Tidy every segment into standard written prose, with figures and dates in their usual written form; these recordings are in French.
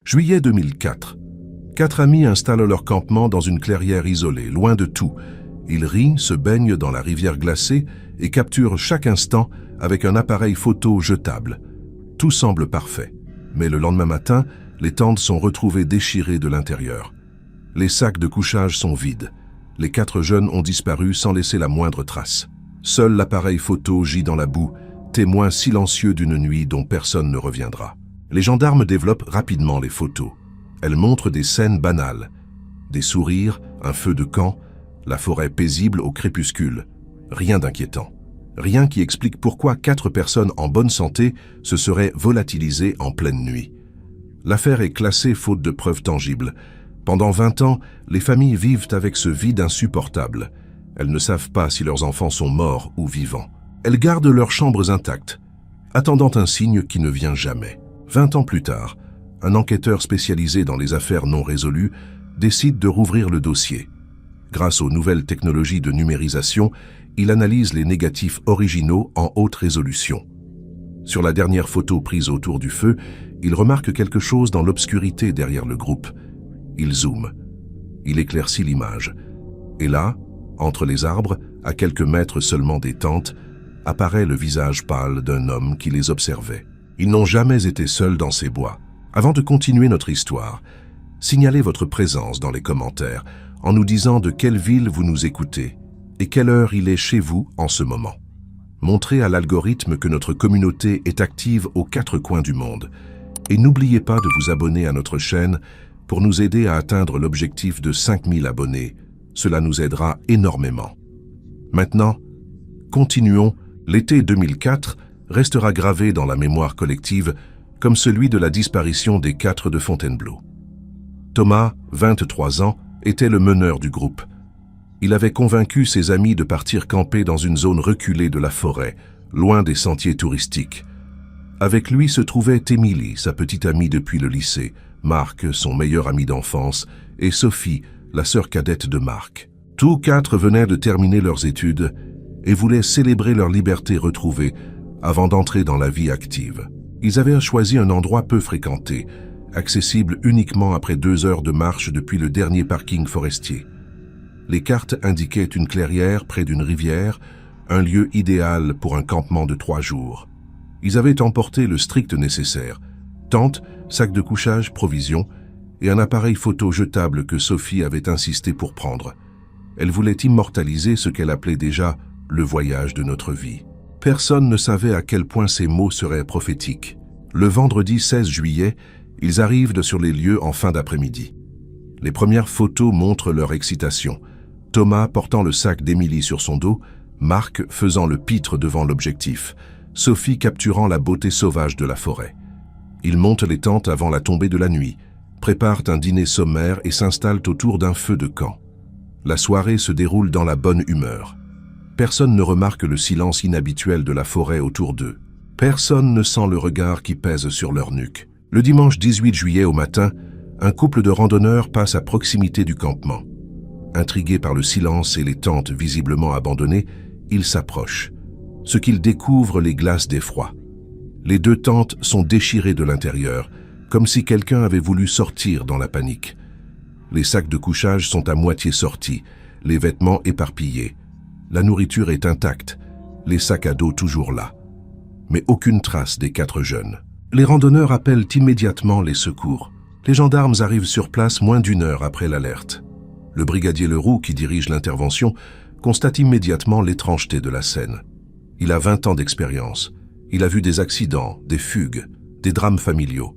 Juillet 2004. 4 amis installent leur campement dans une clairière isolée, loin de tout. Ils rient, se baignent dans la rivière glacée et capturent chaque instant avec un appareil photo jetable. Tout semble parfait. Mais le lendemain matin, les tentes sont retrouvées déchirées de l'intérieur. Les sacs de couchage sont vides. Les 4 jeunes ont disparu sans laisser la moindre trace. Seul l'appareil photo gît dans la boue, témoin silencieux d'une nuit dont personne ne reviendra. Les gendarmes développent rapidement les photos. Elles montrent des scènes banales. Des sourires, un feu de camp, la forêt paisible au crépuscule. Rien d'inquiétant. Rien qui explique pourquoi 4 personnes en bonne santé se seraient volatilisées en pleine nuit. L'affaire est classée faute de preuves tangibles. Pendant 20 ans, les familles vivent avec ce vide insupportable. Elles ne savent pas si leurs enfants sont morts ou vivants. Elles gardent leurs chambres intactes, attendant un signe qui ne vient jamais. 20 ans plus tard, un enquêteur spécialisé dans les affaires non résolues décide de rouvrir le dossier. Grâce aux nouvelles technologies de numérisation, il analyse les négatifs originaux en haute résolution. Sur la dernière photo prise autour du feu, il remarque quelque chose dans l'obscurité derrière le groupe. Il zoome. Il éclaircit l'image. Et là, entre les arbres, à quelques mètres seulement des tentes, apparaît le visage pâle d'un homme qui les observait. Ils n'ont jamais été seuls dans ces bois. Avant de continuer notre histoire, signalez votre présence dans les commentaires en nous disant de quelle ville vous nous écoutez et quelle heure il est chez vous en ce moment. Montrez à l'algorithme que notre communauté est active aux 4 coins du monde. Et n'oubliez pas de vous abonner à notre chaîne pour nous aider à atteindre l'objectif de 5000 abonnés. Cela nous aidera énormément. Maintenant, continuons. L'été 2004 restera gravé dans la mémoire collective comme celui de la disparition des 4 de Fontainebleau. Thomas, 23 ans, était le meneur du groupe. Il avait convaincu ses amis de partir camper dans une zone reculée de la forêt, loin des sentiers touristiques. Avec lui se trouvait Émilie, sa petite amie depuis le lycée, Marc, son meilleur ami d'enfance, et Sophie, la sœur cadette de Marc. Tous 4 venaient de terminer leurs études et voulaient célébrer leur liberté retrouvée avant d'entrer dans la vie active. Ils avaient choisi un endroit peu fréquenté, accessible uniquement après 2 heures de marche depuis le dernier parking forestier. Les cartes indiquaient une clairière près d'une rivière, un lieu idéal pour un campement de 3 jours. Ils avaient emporté le strict nécessaire, tente, sac de couchage, provisions, et un appareil photo jetable que Sophie avait insisté pour prendre. Elle voulait immortaliser ce qu'elle appelait déjà « le voyage de notre vie ». Personne ne savait à quel point ces mots seraient prophétiques. Le vendredi 16 juillet, ils arrivent sur les lieux en fin d'après-midi. Les premières photos montrent leur excitation. Thomas portant le sac d'Émilie sur son dos, Marc faisant le pitre devant l'objectif, Sophie capturant la beauté sauvage de la forêt. Ils montent les tentes avant la tombée de la nuit, préparent un dîner sommaire et s'installent autour d'un feu de camp. La soirée se déroule dans la bonne humeur. Personne ne remarque le silence inhabituel de la forêt autour d'eux. Personne ne sent le regard qui pèse sur leur nuque. Le dimanche 18 juillet au matin, un couple de randonneurs passe à proximité du campement. Intrigués par le silence et les tentes visiblement abandonnées, ils s'approchent. Ce qu'ils découvrent les glace d'effroi. Les 2 tentes sont déchirées de l'intérieur, comme si quelqu'un avait voulu sortir dans la panique. Les sacs de couchage sont à moitié sortis, les vêtements éparpillés. La nourriture est intacte, les sacs à dos toujours là. Mais aucune trace des 4 jeunes. Les randonneurs appellent immédiatement les secours. Les gendarmes arrivent sur place moins d'1 heure après l'alerte. Le brigadier Leroux, qui dirige l'intervention, constate immédiatement l'étrangeté de la scène. Il a 20 ans d'expérience. Il a vu des accidents, des fugues, des drames familiaux.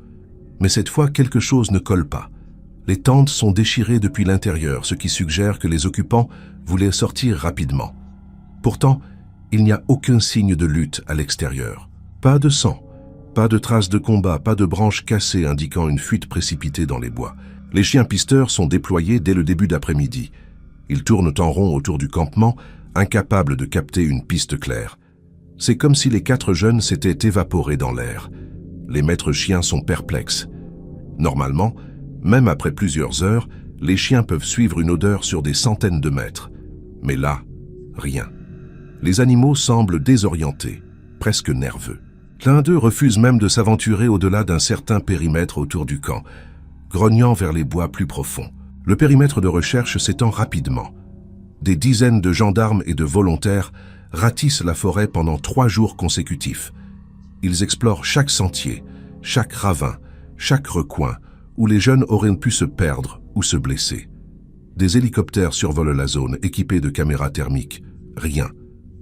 Mais cette fois, quelque chose ne colle pas. Les tentes sont déchirées depuis l'intérieur, ce qui suggère que les occupants voulaient sortir rapidement. Pourtant, il n'y a aucun signe de lutte à l'extérieur. Pas de sang, pas de traces de combat, pas de branches cassées indiquant une fuite précipitée dans les bois. Les chiens pisteurs sont déployés dès le début d'après-midi. Ils tournent en rond autour du campement, incapables de capter une piste claire. C'est comme si les 4 jeunes s'étaient évaporés dans l'air. Les maîtres chiens sont perplexes. Normalement, même après plusieurs heures, les chiens peuvent suivre une odeur sur des centaines de mètres. Mais là, rien. Les animaux semblent désorientés, presque nerveux. L'un d'eux refuse même de s'aventurer au-delà d'un certain périmètre autour du camp. grognant vers les bois plus profonds. Le périmètre de recherche s'étend rapidement. Des dizaines de gendarmes et de volontaires ratissent la forêt pendant 3 jours consécutifs. Ils explorent chaque sentier, chaque ravin, chaque recoin où les jeunes auraient pu se perdre ou se blesser. Des hélicoptères survolent la zone équipés de caméras thermiques. Rien,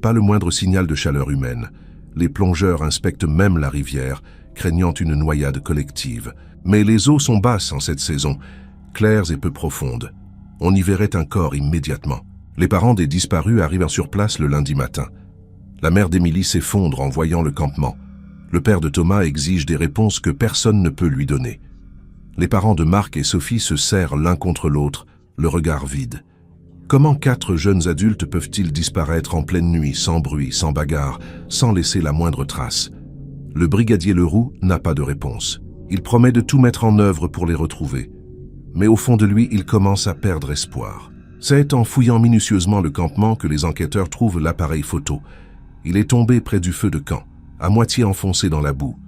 pas le moindre signal de chaleur humaine. Les plongeurs inspectent même la rivière, craignant une noyade collective. Mais les eaux sont basses en cette saison, claires et peu profondes. On y verrait un corps immédiatement. Les parents des disparus arrivent sur place le lundi matin. La mère d'Émilie s'effondre en voyant le campement. Le père de Thomas exige des réponses que personne ne peut lui donner. Les parents de Marc et Sophie se serrent l'un contre l'autre, le regard vide. Comment 4 jeunes adultes peuvent-ils disparaître en pleine nuit, sans bruit, sans bagarre, sans laisser la moindre trace? Le brigadier Leroux n'a pas de réponse. Il promet de tout mettre en œuvre pour les retrouver. Mais au fond de lui, il commence à perdre espoir. C'est en fouillant minutieusement le campement que les enquêteurs trouvent l'appareil photo. Il est tombé près du feu de camp, à moitié enfoncé dans la boue.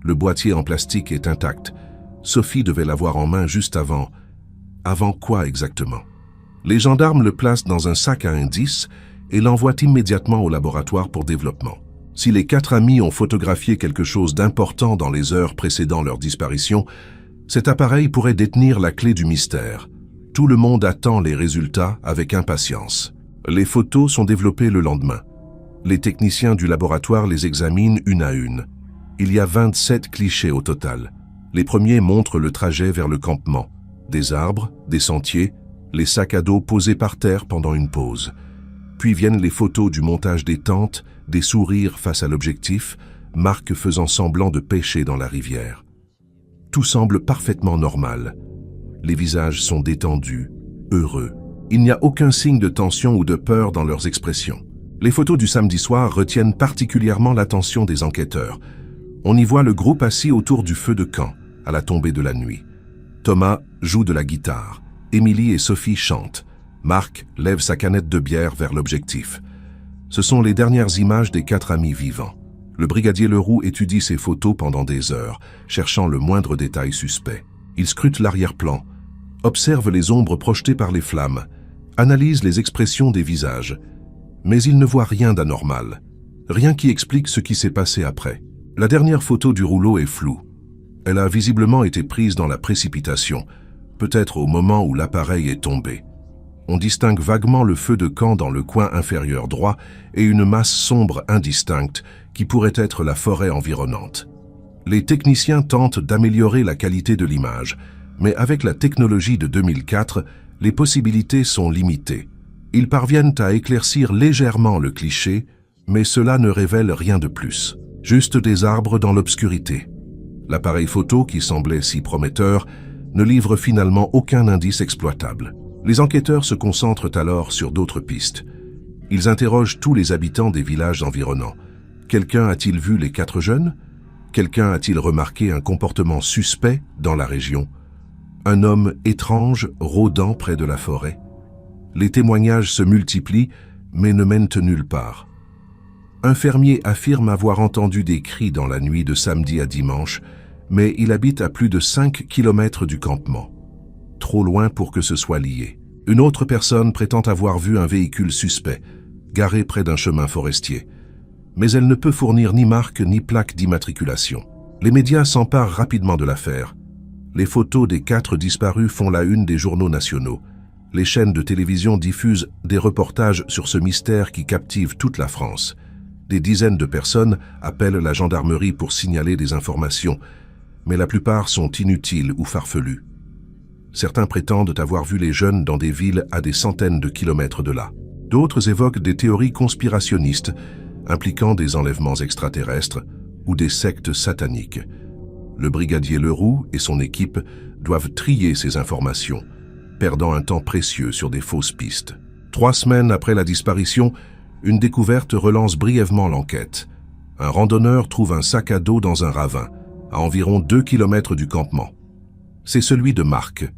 Le boîtier en plastique est intact. Sophie devait l'avoir en main juste avant. Avant quoi exactement? Les gendarmes le placent dans un sac à indices et l'envoient immédiatement au laboratoire pour développement. Si les 4 amis ont photographié quelque chose d'important dans les heures précédant leur disparition, cet appareil pourrait détenir la clé du mystère. Tout le monde attend les résultats avec impatience. Les photos sont développées le lendemain. Les techniciens du laboratoire les examinent une à une. Il y a 27 clichés au total. Les premiers montrent le trajet vers le campement. Des arbres, des sentiers, les sacs à dos posés par terre pendant une pause. Puis viennent les photos du montage des tentes, des sourires face à l'objectif, Marc faisant semblant de pêcher dans la rivière. Tout semble parfaitement normal. Les visages sont détendus, heureux. Il n'y a aucun signe de tension ou de peur dans leurs expressions. Les photos du samedi soir retiennent particulièrement l'attention des enquêteurs. On y voit le groupe assis autour du feu de camp, à la tombée de la nuit. Thomas joue de la guitare. Émilie et Sophie chantent. Marc lève sa canette de bière vers l'objectif. Ce sont les dernières images des 4 amis vivants. Le brigadier Leroux étudie ces photos pendant des heures, cherchant le moindre détail suspect. Il scrute l'arrière-plan, observe les ombres projetées par les flammes, analyse les expressions des visages. Mais il ne voit rien d'anormal, rien qui explique ce qui s'est passé après. La dernière photo du rouleau est floue. Elle a visiblement été prise dans la précipitation, peut-être au moment où l'appareil est tombé. On distingue vaguement le feu de camp dans le coin inférieur droit et une masse sombre indistincte qui pourrait être la forêt environnante. Les techniciens tentent d'améliorer la qualité de l'image, mais avec la technologie de 2004, les possibilités sont limitées. Ils parviennent à éclaircir légèrement le cliché, mais cela ne révèle rien de plus. Juste des arbres dans l'obscurité. L'appareil photo, qui semblait si prometteur, ne livre finalement aucun indice exploitable. Les enquêteurs se concentrent alors sur d'autres pistes. Ils interrogent tous les habitants des villages environnants. Quelqu'un a-t-il vu les 4 jeunes? Quelqu'un a-t-il remarqué un comportement suspect dans la région? Un homme étrange rôdant près de la forêt? Les témoignages se multiplient, mais ne mènent nulle part. Un fermier affirme avoir entendu des cris dans la nuit de samedi à dimanche, mais il habite à plus de 5 kilomètres du campement. Trop loin pour que ce soit lié. Une autre personne prétend avoir vu un véhicule suspect, garé près d'un chemin forestier. Mais elle ne peut fournir ni marque ni plaque d'immatriculation. Les médias s'emparent rapidement de l'affaire. Les photos des 4 disparus font la une des journaux nationaux. Les chaînes de télévision diffusent des reportages sur ce mystère qui captive toute la France. Des dizaines de personnes appellent la gendarmerie pour signaler des informations, mais la plupart sont inutiles ou farfelues. Certains prétendent avoir vu les jeunes dans des villes à des centaines de kilomètres de là. D'autres évoquent des théories conspirationnistes impliquant des enlèvements extraterrestres ou des sectes sataniques. Le brigadier Leroux et son équipe doivent trier ces informations, perdant un temps précieux sur des fausses pistes. 3 semaines après la disparition, une découverte relance brièvement l'enquête. Un randonneur trouve un sac à dos dans un ravin, à environ 2 kilomètres du campement. C'est celui de Marc.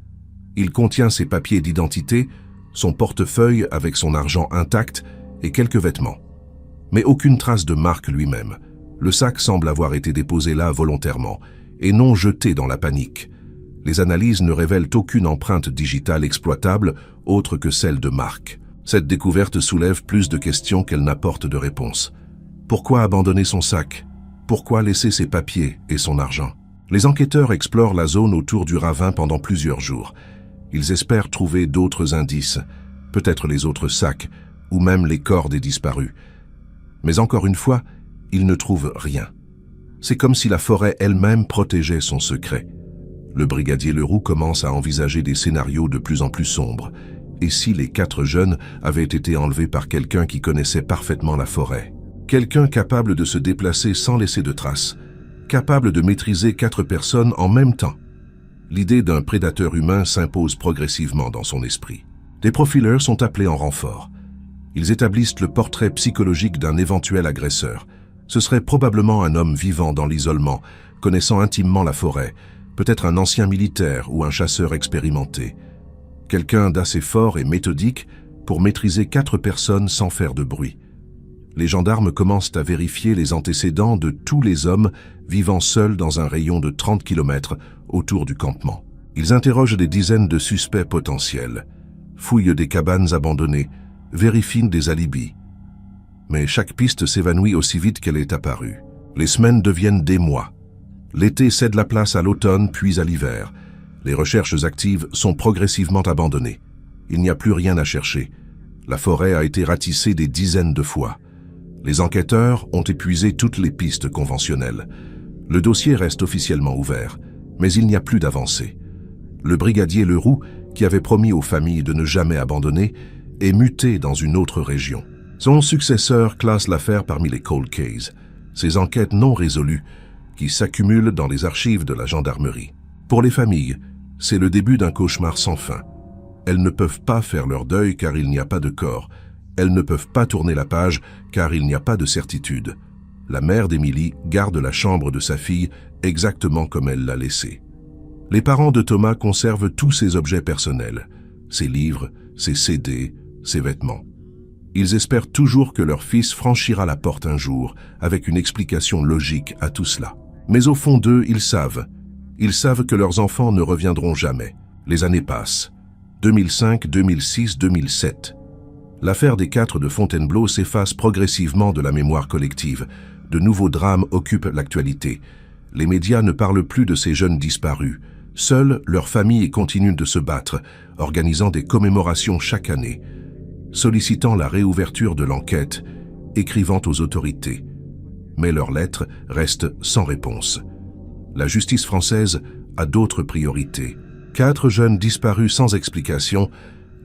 Il contient ses papiers d'identité, son portefeuille avec son argent intact et quelques vêtements. Mais aucune trace de Marc lui-même. Le sac semble avoir été déposé là volontairement et non jeté dans la panique. Les analyses ne révèlent aucune empreinte digitale exploitable autre que celle de Marc. Cette découverte soulève plus de questions qu'elle n'apporte de réponses. Pourquoi abandonner son sac? Pourquoi laisser ses papiers et son argent? Les enquêteurs explorent la zone autour du ravin pendant plusieurs jours. Ils espèrent trouver d'autres indices, peut-être les autres sacs, ou même les corps des disparus. Mais encore une fois, ils ne trouvent rien. C'est comme si la forêt elle-même protégeait son secret. Le brigadier Leroux commence à envisager des scénarios de plus en plus sombres. Et si les 4 jeunes avaient été enlevés par quelqu'un qui connaissait parfaitement la forêt? Quelqu'un capable de se déplacer sans laisser de traces, capable de maîtriser 4 personnes en même temps. L'idée d'un prédateur humain s'impose progressivement dans son esprit. Des profileurs sont appelés en renfort. Ils établissent le portrait psychologique d'un éventuel agresseur. Ce serait probablement un homme vivant dans l'isolement, connaissant intimement la forêt, peut-être un ancien militaire ou un chasseur expérimenté. Quelqu'un d'assez fort et méthodique pour maîtriser 4 personnes sans faire de bruit. Les gendarmes commencent à vérifier les antécédents de tous les hommes vivant seuls dans un rayon de 30 km autour du campement. Ils interrogent des dizaines de suspects potentiels, fouillent des cabanes abandonnées, vérifient des alibis. Mais chaque piste s'évanouit aussi vite qu'elle est apparue. Les semaines deviennent des mois. L'été cède la place à l'automne puis à l'hiver. Les recherches actives sont progressivement abandonnées. Il n'y a plus rien à chercher. La forêt a été ratissée des dizaines de fois. Les enquêteurs ont épuisé toutes les pistes conventionnelles. Le dossier reste officiellement ouvert, mais il n'y a plus d'avancée. Le brigadier Leroux, qui avait promis aux familles de ne jamais abandonner, est muté dans une autre région. Son successeur classe l'affaire parmi les cold cases, ces enquêtes non résolues qui s'accumulent dans les archives de la gendarmerie. Pour les familles, c'est le début d'un cauchemar sans fin. Elles ne peuvent pas faire leur deuil car il n'y a pas de corps. Elles ne peuvent pas tourner la page car il n'y a pas de certitude. La mère d'Émilie garde la chambre de sa fille exactement comme elle l'a laissée. Les parents de Thomas conservent tous ses objets personnels, ses livres, ses CD, ses vêtements. Ils espèrent toujours que leur fils franchira la porte un jour, avec une explication logique à tout cela. Mais au fond d'eux, ils savent que leurs enfants ne reviendront jamais. Les années passent. 2005, 2006, 2007. L'affaire des 4 de Fontainebleau s'efface progressivement de la mémoire collective. De nouveaux drames occupent l'actualité. Les médias ne parlent plus de ces jeunes disparus. Seules leurs familles continuent de se battre, organisant des commémorations chaque année, sollicitant la réouverture de l'enquête, écrivant aux autorités. Mais leurs lettres restent sans réponse. La justice française a d'autres priorités. 4 jeunes disparus sans explication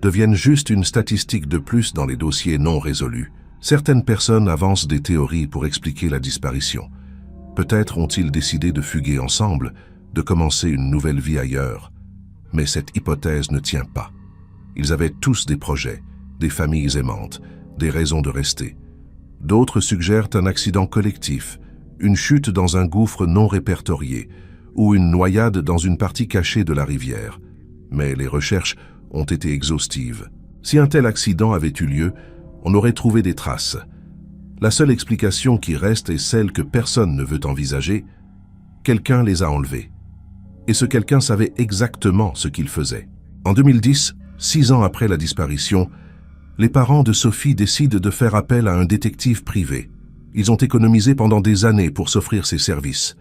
deviennent juste une statistique de plus dans les dossiers non résolus. Certaines personnes avancent des théories pour expliquer la disparition. Peut-être ont-ils décidé de fuguer ensemble, de commencer une nouvelle vie ailleurs. Mais cette hypothèse ne tient pas. Ils avaient tous des projets, des familles aimantes, des raisons de rester. D'autres suggèrent un accident collectif, une chute dans un gouffre non répertorié, ou une noyade dans une partie cachée de la rivière. Mais les recherches ont été exhaustives. Si un tel accident avait eu lieu, on aurait trouvé des traces. La seule explication qui reste est celle que personne ne veut envisager. Quelqu'un les a enlevés. Et ce quelqu'un savait exactement ce qu'il faisait. En 2010, 6 ans après la disparition, les parents de Sophie décident de faire appel à un détective privé. Ils ont économisé pendant des années pour s'offrir ses services.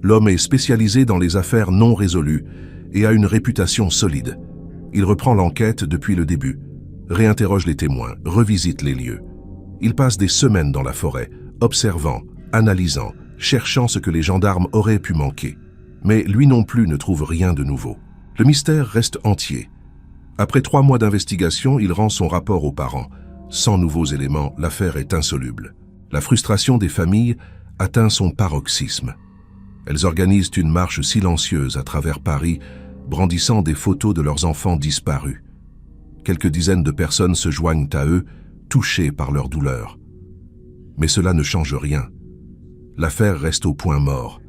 L'homme est spécialisé dans les affaires non résolues et a une réputation solide. Il reprend l'enquête depuis le début, réinterroge les témoins, revisite les lieux. Il passe des semaines dans la forêt, observant, analysant, cherchant ce que les gendarmes auraient pu manquer. Mais lui non plus ne trouve rien de nouveau. Le mystère reste entier. Après 3 mois d'investigation, il rend son rapport aux parents. Sans nouveaux éléments, l'affaire est insoluble. La frustration des familles atteint son paroxysme. Elles organisent une marche silencieuse à travers Paris, brandissant des photos de leurs enfants disparus. Quelques dizaines de personnes se joignent à eux, touchées par leur douleur. Mais cela ne change rien. L'affaire reste au point mort.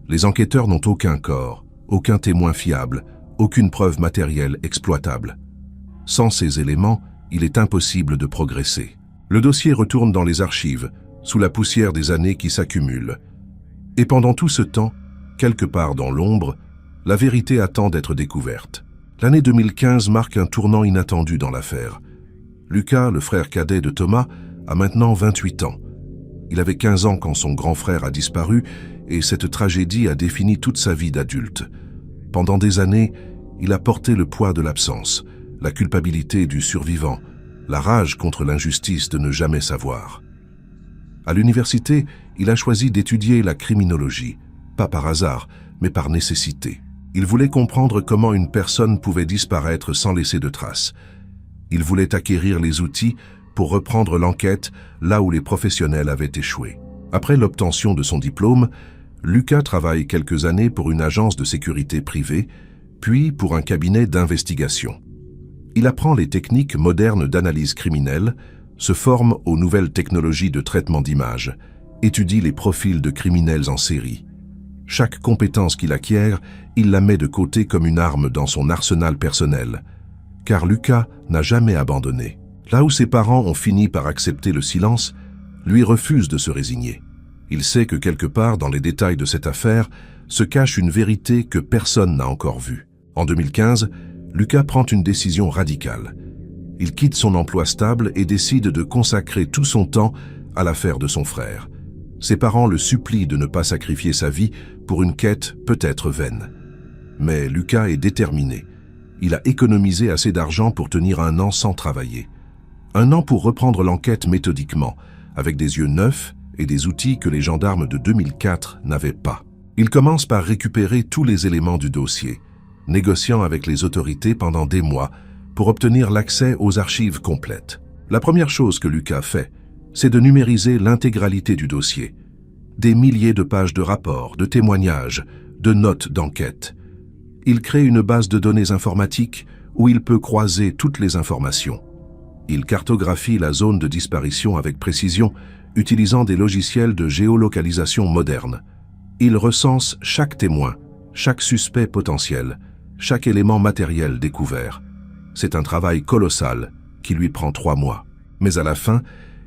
Les enquêteurs n'ont aucun corps, aucun témoin fiable, aucune preuve matérielle exploitable. Sans ces éléments, il est impossible de progresser. Le dossier retourne dans les archives, sous la poussière des années qui s'accumulent. Et pendant tout ce temps, quelque part dans l'ombre, La vérité attend d'être découverte. L'année 2015 marque un tournant inattendu dans l'affaire. Lucas, le frère cadet de Thomas, a maintenant 28 ans. Il avait 15 ans quand son grand frère a disparu et cette tragédie a défini toute sa vie d'adulte. Pendant des années, il a porté le poids de l'absence, la culpabilité du survivant, la rage contre l'injustice de ne jamais savoir. À l'université, il a choisi d'étudier la criminologie, pas par hasard, mais par nécessité. Il voulait comprendre comment une personne pouvait disparaître sans laisser de traces. Il voulait acquérir les outils pour reprendre l'enquête là où les professionnels avaient échoué. Après l'obtention de son diplôme, Lucas travaille quelques années pour une agence de sécurité privée, puis pour un cabinet d'investigation. Il apprend les techniques modernes d'analyse criminelle, se forme aux nouvelles technologies de traitement d'images, étudie les profils de criminels en série. Chaque compétence qu'il acquiert, il la met de côté comme une arme dans son arsenal personnel. Car Lucas n'a jamais abandonné. Là où ses parents ont fini par accepter le silence, lui refuse de se résigner. Il sait que quelque part dans les détails de cette affaire se cache une vérité que personne n'a encore vue. En 2015, Lucas prend une décision radicale. Il quitte son emploi stable et décide de consacrer tout son temps à l'affaire de son frère. Ses parents le supplient de ne pas sacrifier sa vie pour une quête peut-être vaine. Mais Lucas est déterminé. Il a économisé assez d'argent pour tenir 1 an sans travailler. 1 an pour reprendre l'enquête méthodiquement, avec des yeux neufs et des outils que les gendarmes de 2004 n'avaient pas. Il commence par récupérer tous les éléments du dossier, négociant avec les autorités pendant des mois pour obtenir l'accès aux archives complètes. La première chose que Lucas fait, c'est de numériser l'intégralité du dossier. Des milliers de pages de rapports, de témoignages, de notes d'enquête. Il crée une base de données informatique où il peut croiser toutes les informations. Il cartographie la zone de disparition avec précision, utilisant des logiciels de géolocalisation modernes. Il recense chaque témoin, chaque suspect potentiel, chaque élément matériel découvert. C'est un travail colossal qui lui prend 3 mois. Mais à la fin,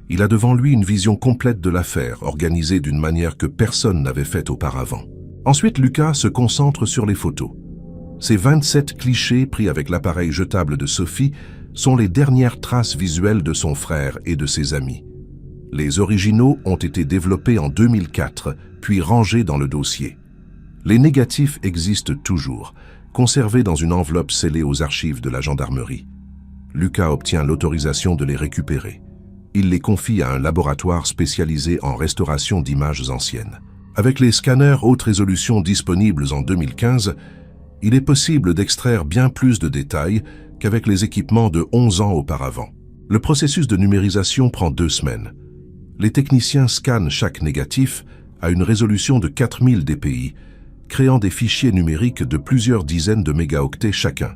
il a devant lui une vision complète de l'affaire, organisée d'une manière que personne n'avait faite auparavant. Ensuite, Lucas se concentre sur les photos. Ces 27 clichés pris avec l'appareil jetable de Sophie sont les dernières traces visuelles de son frère et de ses amis. Les originaux ont été développés en 2004, puis rangés dans le dossier. Les négatifs existent toujours, conservés dans une enveloppe scellée aux archives de la gendarmerie. Lucas obtient l'autorisation de les récupérer. Il les confie à un laboratoire spécialisé en restauration d'images anciennes. Avec les scanners haute résolution disponibles en 2015, il est possible d'extraire bien plus de détails qu'avec les équipements de 11 ans auparavant. Le processus de numérisation prend 2 semaines. Les techniciens scannent chaque négatif à une résolution de 4000 dpi, créant des fichiers numériques de plusieurs dizaines de mégaoctets chacun.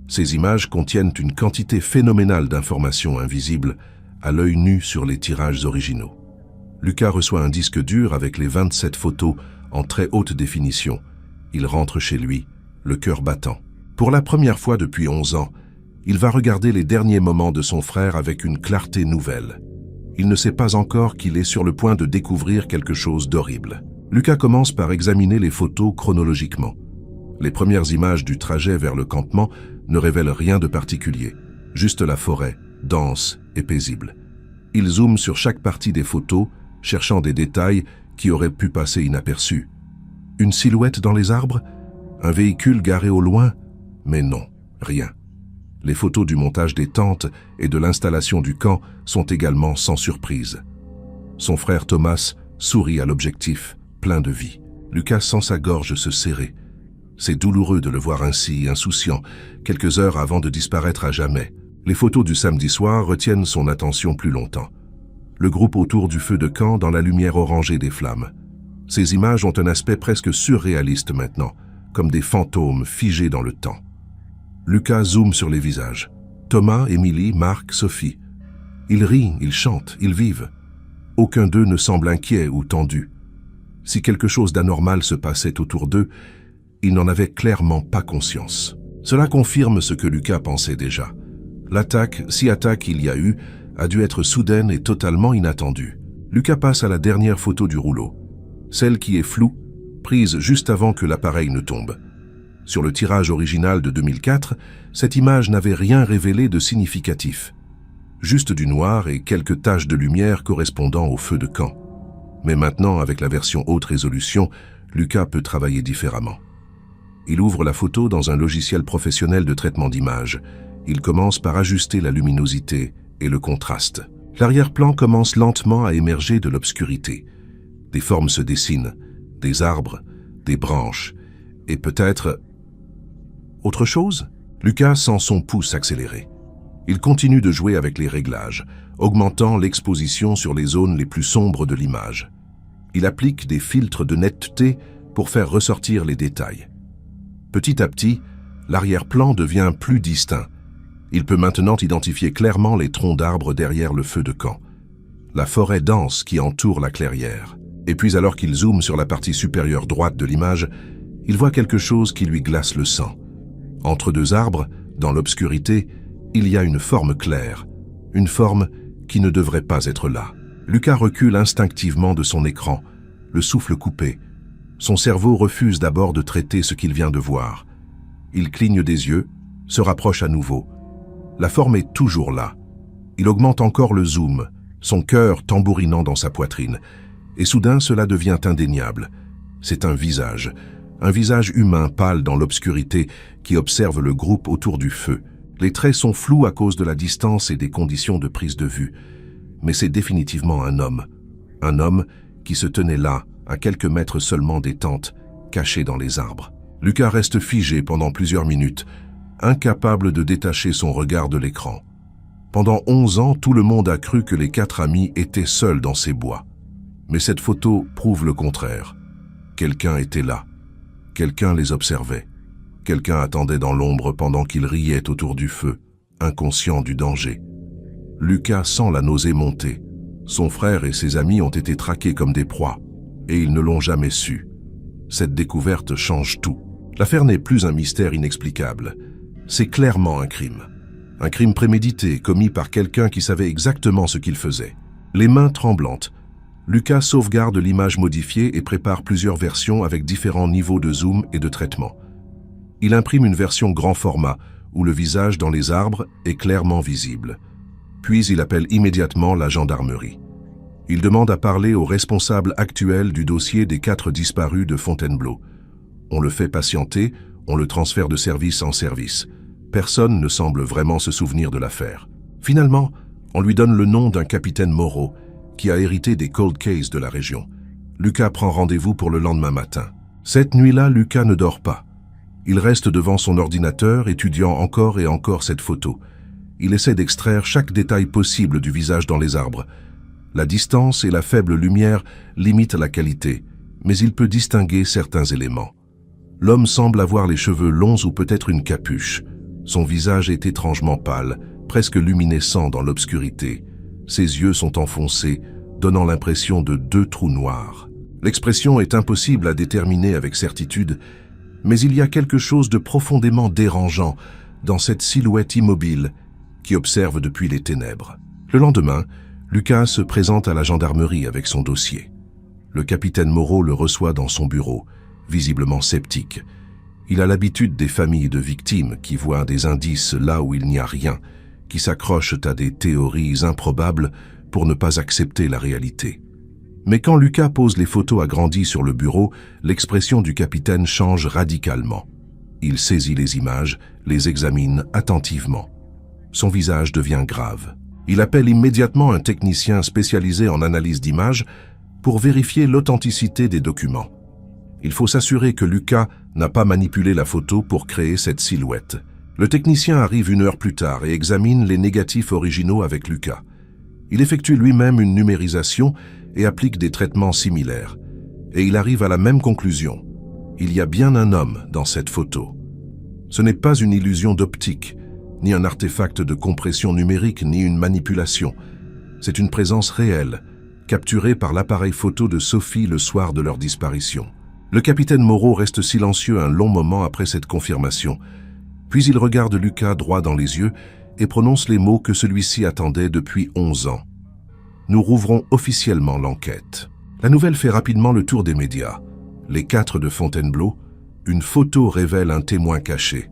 Ces images contiennent une quantité phénoménale d'informations invisibles à l'œil nu sur les tirages originaux. Lucas reçoit un disque dur avec les 27 photos en très haute définition. Il rentre chez lui, le cœur battant. Pour la première fois depuis 11 ans, il va regarder les derniers moments de son frère avec une clarté nouvelle. Il ne sait pas encore qu'il est sur le point de découvrir quelque chose d'horrible. Lucas commence par examiner les photos chronologiquement. Les premières images du trajet vers le campement ne révèlent rien de particulier, juste la forêt, dense et paisible. Il zoome sur chaque partie des photos, cherchant des détails qui auraient pu passer inaperçus. Une silhouette dans les arbres? Un véhicule garé au loin? Mais non, rien. Les photos du montage des tentes et de l'installation du camp sont également sans surprise. Son frère Thomas sourit à l'objectif, plein de vie. Lucas sent sa gorge se serrer. C'est douloureux de le voir ainsi, insouciant, quelques heures avant de disparaître à jamais. Les photos du samedi soir retiennent son attention plus longtemps. Le groupe autour du feu de camp dans la lumière orangée des flammes. Ces images ont un aspect presque surréaliste maintenant, comme des fantômes figés dans le temps. Lucas zoome sur les visages. Thomas, Émilie, Marc, Sophie. Ils rient, ils chantent, ils vivent. Aucun d'eux ne semble inquiet ou tendu. Si quelque chose d'anormal se passait autour d'eux, ils n'en avaient clairement pas conscience. Cela confirme ce que Lucas pensait déjà. L'attaque, si attaque il y a eu, a dû être soudaine et totalement inattendue. Lucas passe à la dernière photo du rouleau, celle qui est floue, prise juste avant que l'appareil ne tombe. Sur le tirage original de 2004, cette image n'avait rien révélé de significatif. Juste du noir et quelques taches de lumière correspondant au feu de camp. Mais maintenant, avec la version haute résolution, Lucas peut travailler différemment. Il ouvre la photo dans un logiciel professionnel de traitement d'image. Il commence par ajuster la luminosité et le contraste. L'arrière-plan commence lentement à émerger de l'obscurité. Des formes se dessinent, des arbres, des branches, et peut-être autre chose? Lucas sent son pouce accélérer. Il continue de jouer avec les réglages, augmentant l'exposition sur les zones les plus sombres de l'image. Il applique des filtres de netteté pour faire ressortir les détails. Petit à petit, l'arrière-plan devient plus distinct. Il peut maintenant identifier clairement les troncs d'arbres derrière le feu de camp, la forêt dense qui entoure la clairière. Et puis alors qu'il zoome sur la partie supérieure droite de l'image, il voit quelque chose qui lui glace le sang. Entre deux arbres, dans l'obscurité, il y a une forme claire, une forme qui ne devrait pas être là. Lucas recule instinctivement de son écran, le souffle coupé. Son cerveau refuse d'abord de traiter ce qu'il vient de voir. Il cligne des yeux, se rapproche à nouveau. La forme est toujours là. Il augmente encore le zoom, son cœur tambourinant dans sa poitrine. Et soudain, cela devient indéniable. C'est un visage humain pâle dans l'obscurité qui observe le groupe autour du feu. Les traits sont flous à cause de la distance et des conditions de prise de vue. Mais c'est définitivement un homme qui se tenait là, à quelques mètres seulement des tentes, caché dans les arbres. Lucas reste figé pendant plusieurs minutes, incapable de détacher son regard de l'écran. Pendant 11 ans, tout le monde a cru que les 4 amis étaient seuls dans ces bois. Mais cette photo prouve le contraire. Quelqu'un était là. Quelqu'un les observait. Quelqu'un attendait dans l'ombre pendant qu'ils riaient autour du feu, inconscient du danger. Lucas sent la nausée monter. Son frère et ses amis ont été traqués comme des proies, et ils ne l'ont jamais su. Cette découverte change tout. L'affaire n'est plus un mystère inexplicable. C'est clairement un crime. Un crime prémédité, commis par quelqu'un qui savait exactement ce qu'il faisait. Les mains tremblantes, Lucas sauvegarde l'image modifiée et prépare plusieurs versions avec différents niveaux de zoom et de traitement. Il imprime une version grand format, où le visage dans les arbres est clairement visible. Puis il appelle immédiatement la gendarmerie. Il demande à parler au responsable actuel du dossier des 4 disparus de Fontainebleau. On le fait patienter, on le transfère de service en service. Personne ne semble vraiment se souvenir de l'affaire. Finalement, on lui donne le nom d'un capitaine Moreau, qui a hérité des cold cases de la région. Lucas prend rendez-vous pour le lendemain matin. Cette nuit-là, Lucas ne dort pas. Il reste devant son ordinateur, étudiant encore et encore cette photo. Il essaie d'extraire chaque détail possible du visage dans les arbres. La distance et la faible lumière limitent la qualité, mais il peut distinguer certains éléments. L'homme semble avoir les cheveux longs ou peut-être une capuche. Son visage est étrangement pâle, presque luminescent dans l'obscurité. Ses yeux sont enfoncés, donnant l'impression de 2 trous noirs. L'expression est impossible à déterminer avec certitude, mais il y a quelque chose de profondément dérangeant dans cette silhouette immobile qui observe depuis les ténèbres. Le lendemain, Lucas se présente à la gendarmerie avec son dossier. Le capitaine Moreau le reçoit dans son bureau, visiblement sceptique. Il a l'habitude des familles de victimes qui voient des indices là où il n'y a rien, qui s'accrochent à des théories improbables pour ne pas accepter la réalité. Mais quand Lucas pose les photos agrandies sur le bureau, l'expression du capitaine change radicalement. Il saisit les images, les examine attentivement. Son visage devient grave. Il appelle immédiatement un technicien spécialisé en analyse d'images pour vérifier l'authenticité des documents. Il faut s'assurer que Lucas n'a pas manipulé la photo pour créer cette silhouette. Le technicien arrive 1 heure plus tard et examine les négatifs originaux avec Lucas. Il effectue lui-même une numérisation et applique des traitements similaires. Et il arrive à la même conclusion. Il y a bien un homme dans cette photo. Ce n'est pas une illusion d'optique, ni un artefact de compression numérique, ni une manipulation. C'est une présence réelle, capturée par l'appareil photo de Sophie le soir de leur disparition. Le capitaine Moreau reste silencieux un long moment après cette confirmation. Puis il regarde Lucas droit dans les yeux et prononce les mots que celui-ci attendait depuis 11 ans. Nous rouvrons officiellement l'enquête. La nouvelle fait rapidement le tour des médias. Les 4 de Fontainebleau, Une photo révèle un témoin caché.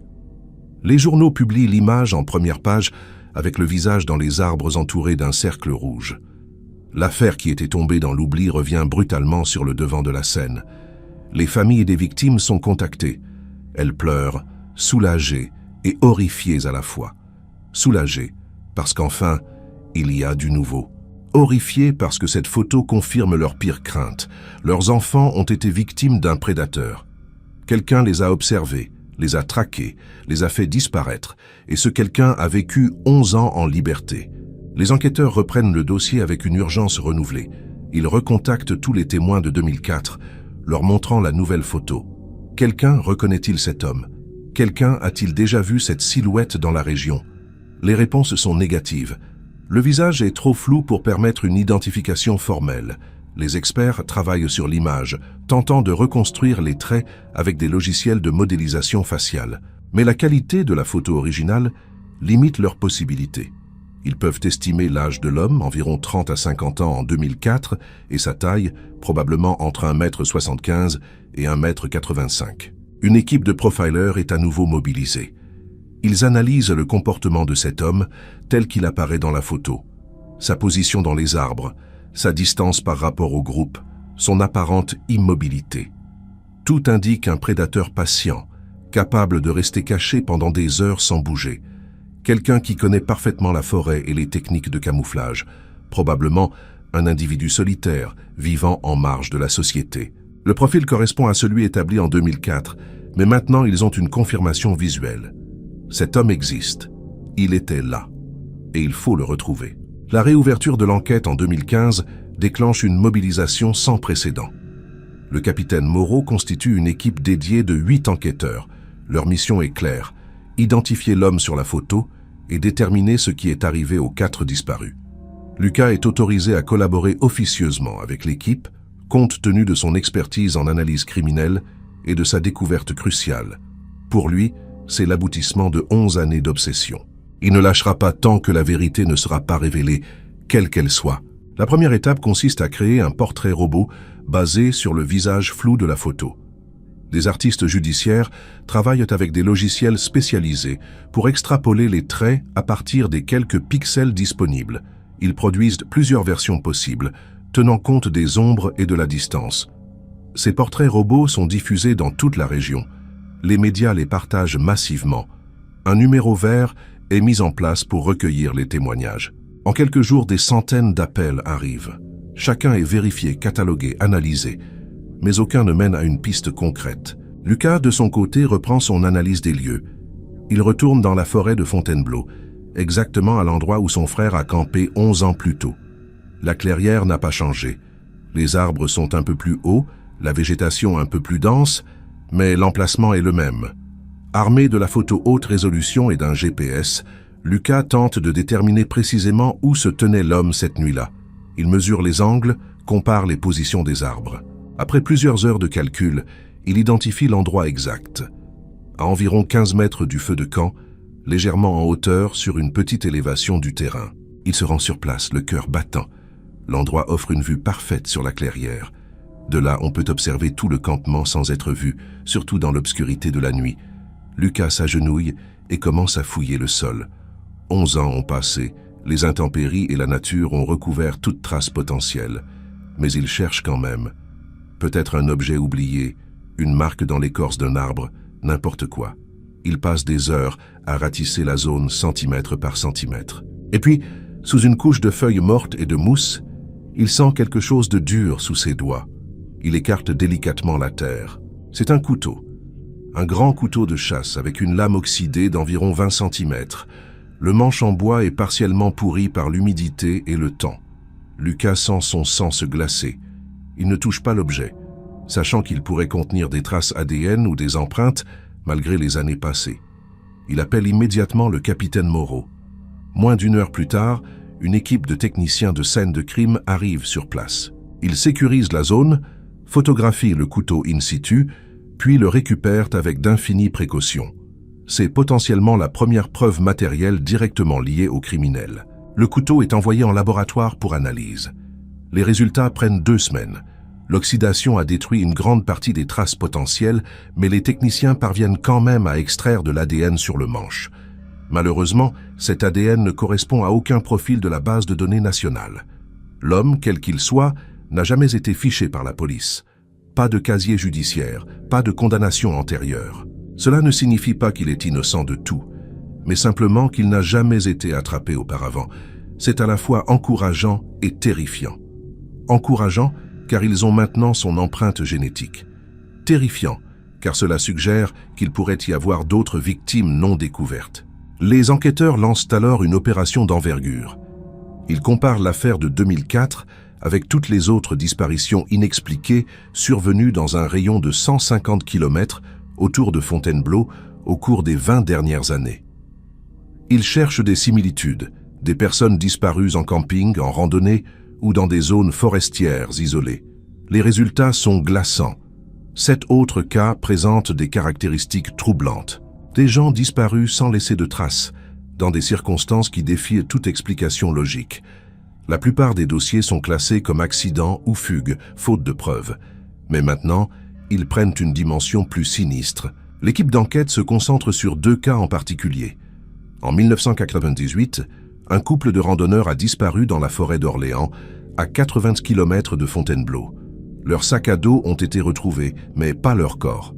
Les journaux publient l'image en première page avec le visage dans les arbres entouré d'un cercle rouge. L'affaire qui était tombée dans l'oubli revient brutalement sur le devant de la scène. Les familles des victimes sont contactées. Elles pleurent, soulagées et horrifiées à la fois. Soulagées parce qu'enfin, il y a du nouveau. Horrifiées parce que cette photo confirme leurs pires craintes. Leurs enfants ont été victimes d'un prédateur. Quelqu'un les a observés, les a traqués, les a fait disparaître, et ce quelqu'un a vécu 11 ans en liberté. Les enquêteurs reprennent le dossier avec une urgence renouvelée. Ils recontactent tous les témoins de 2004, leur montrant la nouvelle photo. Quelqu'un reconnaît-il cet homme? Quelqu'un a-t-il déjà vu cette silhouette dans la région? Les réponses sont négatives. Le visage est trop flou pour permettre une identification formelle. Les experts travaillent sur l'image, tentant de reconstruire les traits avec des logiciels de modélisation faciale. Mais la qualité de la photo originale limite leurs possibilités. Ils peuvent estimer l'âge de l'homme, environ 30 à 50 ans en 2004, et sa taille, probablement entre 1,75 m et 1,85 m. Une équipe de profilers est à nouveau mobilisée. Ils analysent le comportement de cet homme tel qu'il apparaît dans la photo. Sa position dans les arbres, sa distance par rapport au groupe, son apparente immobilité. Tout indique un prédateur patient, capable de rester caché pendant des heures sans bouger. Quelqu'un qui connaît parfaitement la forêt et les techniques de camouflage, probablement un individu solitaire, vivant en marge de la société. Le profil correspond à celui établi en 2004, mais maintenant ils ont une confirmation visuelle. Cet homme existe, il était là, et il faut le retrouver. La réouverture de l'enquête en 2015 déclenche une mobilisation sans précédent. Le capitaine Moreau constitue une équipe dédiée de 8 enquêteurs. Leur mission est claire: identifier l'homme sur la photo et déterminer ce qui est arrivé aux 4 disparus. Lucas est autorisé à collaborer officieusement avec l'équipe, compte tenu de son expertise en analyse criminelle et de sa découverte cruciale. Pour lui, c'est l'aboutissement de 11 années d'obsession. Il ne lâchera pas tant que la vérité ne sera pas révélée, quelle qu'elle soit. La première étape consiste à créer un portrait robot basé sur le visage flou de la photo. Des artistes judiciaires travaillent avec des logiciels spécialisés pour extrapoler les traits à partir des quelques pixels disponibles. Ils produisent plusieurs versions possibles, tenant compte des ombres et de la distance. Ces portraits robots sont diffusés dans toute la région. Les médias les partagent massivement. Un numéro vert est mis en place pour recueillir les témoignages. En quelques jours, des centaines d'appels arrivent. Chacun est vérifié, catalogué, analysé, mais aucun ne mène à une piste concrète. Lucas, de son côté, reprend son analyse des lieux. Il retourne dans la forêt de Fontainebleau, exactement à l'endroit où son frère a campé 11 ans plus tôt. La clairière n'a pas changé. Les arbres sont un peu plus hauts, la végétation un peu plus dense, mais l'emplacement est le même. Armé de la photo haute résolution et d'un GPS, Lucas tente de déterminer précisément où se tenait l'homme cette nuit-là. Il mesure les angles, compare les positions des arbres. Après plusieurs heures de calcul, il identifie l'endroit exact. À environ 15 mètres du feu de camp, légèrement en hauteur sur une petite élévation du terrain. Il se rend sur place, le cœur battant. L'endroit offre une vue parfaite sur la clairière. De là, on peut observer tout le campement sans être vu, surtout dans l'obscurité de la nuit. Lucas s'agenouille et commence à fouiller le sol. 11 ans ont passé, les intempéries et la nature ont recouvert toute trace potentielle. Mais il cherche quand même. Peut-être un objet oublié, une marque dans l'écorce d'un arbre, n'importe quoi. Il passe des heures à ratisser la zone centimètre par centimètre. Et puis, sous une couche de feuilles mortes et de mousse, il sent quelque chose de dur sous ses doigts. Il écarte délicatement la terre. C'est un couteau. Un grand couteau de chasse avec une lame oxydée d'environ 20 cm. Le manche en bois est partiellement pourri par l'humidité et le temps. Lucas sent son sang se glacer. Il ne touche pas l'objet, sachant qu'il pourrait contenir des traces ADN ou des empreintes malgré les années passées. Il appelle immédiatement le capitaine Moreau. Moins d'une heure plus tard, une équipe de techniciens de scène de crime arrive sur place. Ils sécurisent la zone, photographient le couteau in situ, puis le récupèrent avec d'infinies précautions. C'est potentiellement la première preuve matérielle directement liée au criminel. Le couteau est envoyé en laboratoire pour analyse. Les résultats prennent 2 semaines. L'oxydation a détruit une grande partie des traces potentielles, mais les techniciens parviennent quand même à extraire de l'ADN sur le manche. Malheureusement, cet ADN ne correspond à aucun profil de la base de données nationale. L'homme, quel qu'il soit, n'a jamais été fiché par la police. Pas de casier judiciaire, pas de condamnation antérieure. Cela ne signifie pas qu'il est innocent de tout, mais simplement qu'il n'a jamais été attrapé auparavant. C'est à la fois encourageant et terrifiant. Encourageant, car ils ont maintenant son empreinte génétique. Terrifiant, car cela suggère qu'il pourrait y avoir d'autres victimes non découvertes. Les enquêteurs lancent alors une opération d'envergure. Ils comparent l'affaire de 2004 avec toutes les autres disparitions inexpliquées survenues dans un rayon de 150 km autour de Fontainebleau au cours des 20 dernières années. Ils cherchent des similitudes, des personnes disparues en camping, en randonnée ou dans des zones forestières isolées. Les résultats sont glaçants. 7 autres cas présentent des caractéristiques troublantes. Des gens disparus sans laisser de traces, dans des circonstances qui défient toute explication logique. La plupart des dossiers sont classés comme accident ou fugue, faute de preuves. Mais maintenant, ils prennent une dimension plus sinistre. L'équipe d'enquête se concentre sur 2 cas en particulier. En 1998, un couple de randonneurs a disparu dans la forêt d'Orléans, à 80 km de Fontainebleau. Leurs sacs à dos ont été retrouvés, mais pas leur corps.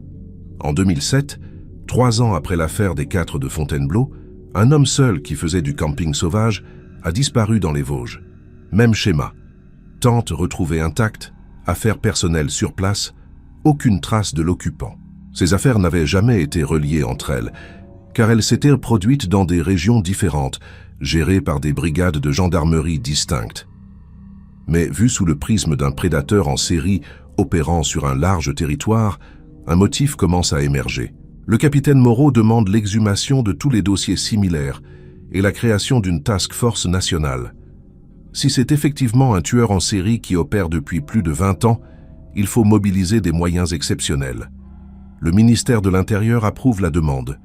En 2007, 3 ans après l'affaire des 4 de Fontainebleau, un homme seul qui faisait du camping sauvage a disparu dans les Vosges. Même schéma. Tente retrouvée intacte, affaires personnelles sur place, aucune trace de l'occupant. Ces affaires n'avaient jamais été reliées entre elles, car elles s'étaient produites dans des régions différentes, gérées par des brigades de gendarmerie distinctes. Mais vu sous le prisme d'un prédateur en série opérant sur un large territoire, un motif commence à émerger. Le capitaine Moreau demande l'exhumation de tous les dossiers similaires et la création d'une task force nationale. Si c'est effectivement un tueur en série qui opère depuis plus de 20 ans, il faut mobiliser des moyens exceptionnels. Le ministère de l'Intérieur approuve la demande.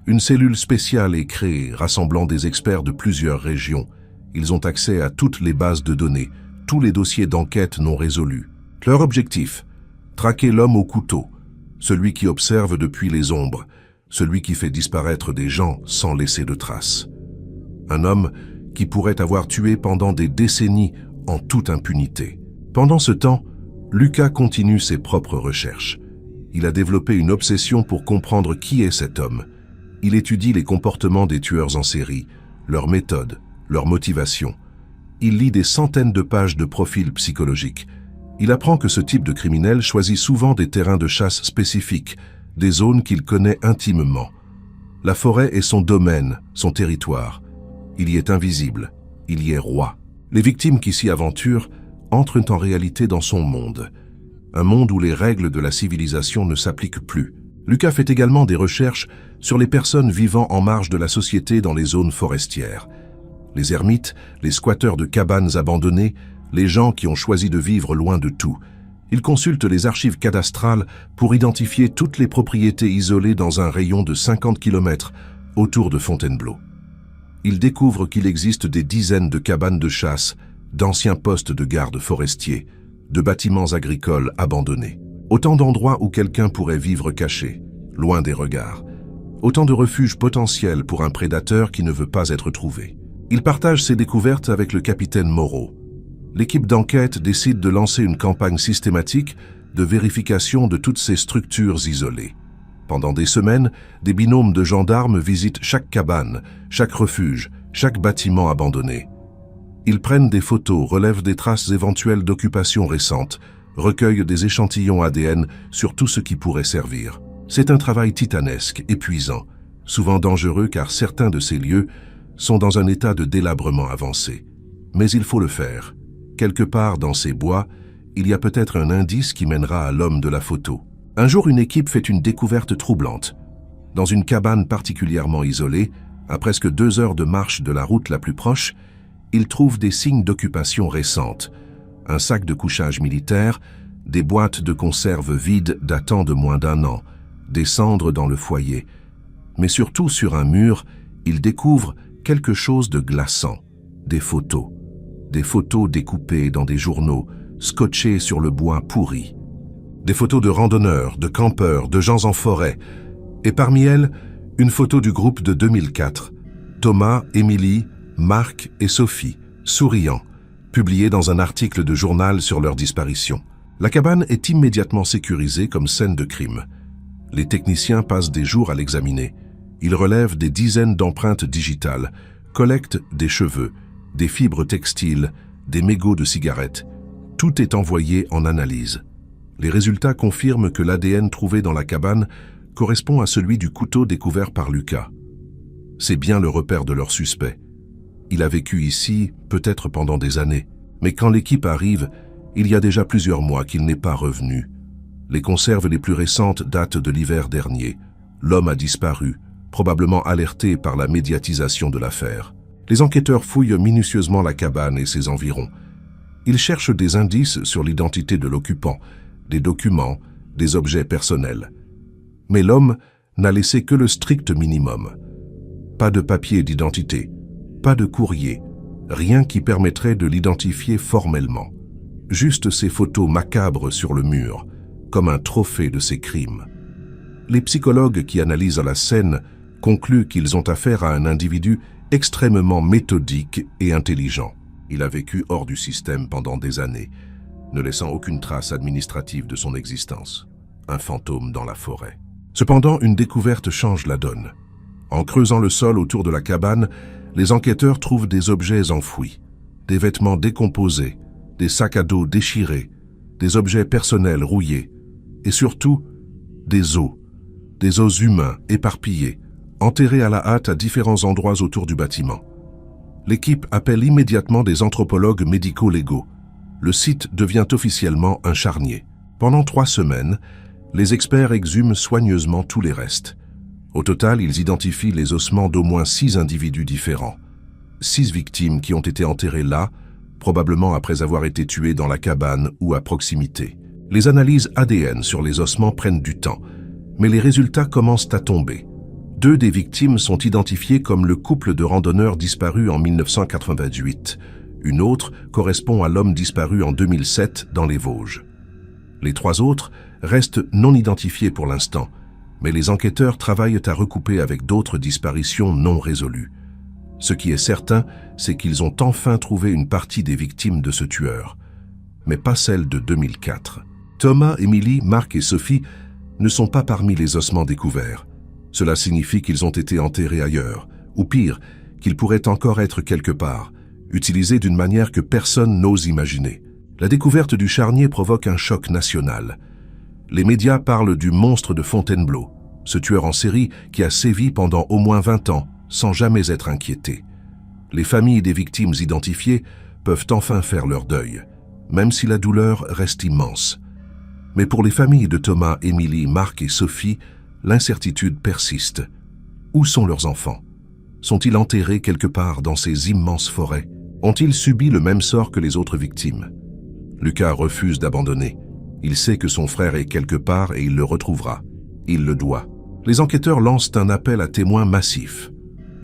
Une cellule spéciale est créée, rassemblant des experts de plusieurs régions. Ils ont accès à toutes les bases de données, tous les dossiers d'enquête non résolus. Leur objectif, traquer l'homme au couteau, celui qui observe depuis les ombres, celui qui fait disparaître des gens sans laisser de traces. Un homme qui pourrait avoir tué pendant des décennies en toute impunité. Pendant ce temps, Lucas continue ses propres recherches. Il a développé une obsession pour comprendre qui est cet homme. Il étudie les comportements des tueurs en série, leurs méthodes, leurs motivations. Il lit des centaines de pages de profils psychologiques. Il apprend que ce type de criminel choisit souvent des terrains de chasse spécifiques, des zones qu'il connaît intimement. La forêt est son domaine, son territoire. Il y est invisible, il y est roi. Les victimes qui s'y aventurent entrent en réalité dans son monde. Un monde où les règles de la civilisation ne s'appliquent plus. Lucas fait également des recherches sur les personnes vivant en marge de la société dans les zones forestières. Les ermites, les squatteurs de cabanes abandonnées, les gens qui ont choisi de vivre loin de tout. Il consulte les archives cadastrales pour identifier toutes les propriétés isolées dans un rayon de 50 km autour de Fontainebleau. Il découvre qu'il existe des dizaines de cabanes de chasse, d'anciens postes de garde forestiers, de bâtiments agricoles abandonnés. Autant d'endroits où quelqu'un pourrait vivre caché, loin des regards. Autant de refuges potentiels pour un prédateur qui ne veut pas être trouvé. Il partage ses découvertes avec le capitaine Moreau. L'équipe d'enquête décide de lancer une campagne systématique de vérification de toutes ces structures isolées. Pendant des semaines, des binômes de gendarmes visitent chaque cabane, chaque refuge, chaque bâtiment abandonné. Ils prennent des photos, relèvent des traces éventuelles d'occupation récentes, recueillent des échantillons ADN sur tout ce qui pourrait servir. C'est un travail titanesque, épuisant, souvent dangereux car certains de ces lieux sont dans un état de délabrement avancé. Mais il faut le faire. Quelque part dans ces bois, il y a peut-être un indice qui mènera à l'homme de la photo. Un jour, une équipe fait une découverte troublante. Dans une cabane particulièrement isolée, à presque 2 heures de marche de la route la plus proche, ils trouvent des signes d'occupation récente. Un sac de couchage militaire, des boîtes de conserve vides datant de moins d'1 an, des cendres dans le foyer. Mais surtout sur un mur, ils découvrent quelque chose de glaçant, des photos. Des photos découpées dans des journaux, scotchées sur le bois pourri. Des photos de randonneurs, de campeurs, de gens en forêt, et parmi elles, une photo du groupe de 2004, Thomas, Émilie, Marc et Sophie, souriants, publiée dans un article de journal sur leur disparition. La cabane est immédiatement sécurisée comme scène de crime. Les techniciens passent des jours à l'examiner. Ils relèvent des dizaines d'empreintes digitales, collectent des cheveux, des fibres textiles, des mégots de cigarettes. Tout est envoyé en analyse. Les résultats confirment que l'ADN trouvé dans la cabane correspond à celui du couteau découvert par Lucas. C'est bien le repère de leur suspect. Il a vécu ici, peut-être pendant des années, mais quand l'équipe arrive, il y a déjà plusieurs mois qu'il n'est pas revenu. Les conserves les plus récentes datent de l'hiver dernier. L'homme a disparu, probablement alerté par la médiatisation de l'affaire. Les enquêteurs fouillent minutieusement la cabane et ses environs. Ils cherchent des indices sur l'identité de l'occupant, des documents, des objets personnels. Mais l'homme n'a laissé que le strict minimum. Pas de papier d'identité, pas de courrier, rien qui permettrait de l'identifier formellement. Juste ces photos macabres sur le mur, comme un trophée de ses crimes. Les psychologues qui analysent la scène concluent qu'ils ont affaire à un individu extrêmement méthodique et intelligent. Il a vécu hors du système pendant des années, ne laissant aucune trace administrative de son existence. Un fantôme dans la forêt. Cependant, une découverte change la donne. En creusant le sol autour de la cabane, les enquêteurs trouvent des objets enfouis, des vêtements décomposés, des sacs à dos déchirés, des objets personnels rouillés, et surtout, des os humains éparpillés, enterrés à la hâte à différents endroits autour du bâtiment. L'équipe appelle immédiatement des anthropologues médico-légaux. Le site devient officiellement un charnier. Pendant 3 semaines, les experts exhument soigneusement tous les restes. Au total, ils identifient les ossements d'au moins 6 individus différents. 6 victimes qui ont été enterrées là, probablement après avoir été tuées dans la cabane ou à proximité. Les analyses ADN sur les ossements prennent du temps, mais les résultats commencent à tomber. 2 des victimes sont identifiées comme le couple de randonneurs disparus en 1998. Une autre correspond à l'homme disparu en 2007 dans les Vosges. Les 3 autres restent non identifiés pour l'instant, mais les enquêteurs travaillent à recouper avec d'autres disparitions non résolues. Ce qui est certain, c'est qu'ils ont enfin trouvé une partie des victimes de ce tueur, mais pas celle de 2004. Thomas, Émilie, Marc et Sophie ne sont pas parmi les ossements découverts. Cela signifie qu'ils ont été enterrés ailleurs, ou pire, qu'ils pourraient encore être quelque part, utilisés d'une manière que personne n'ose imaginer. La découverte du charnier provoque un choc national. Les médias parlent du monstre de Fontainebleau, ce tueur en série qui a sévi pendant au moins 20 ans, sans jamais être inquiété. Les familles des victimes identifiées peuvent enfin faire leur deuil, même si la douleur reste immense. Mais pour les familles de Thomas, Émilie, Marc et Sophie, l'incertitude persiste. Où sont leurs enfants? Sont-ils enterrés quelque part dans ces immenses forêts? Ont-ils subi le même sort que les autres victimes? Lucas refuse d'abandonner. Il sait que son frère est quelque part et il le retrouvera. Il le doit. Les enquêteurs lancent un appel à témoins massif.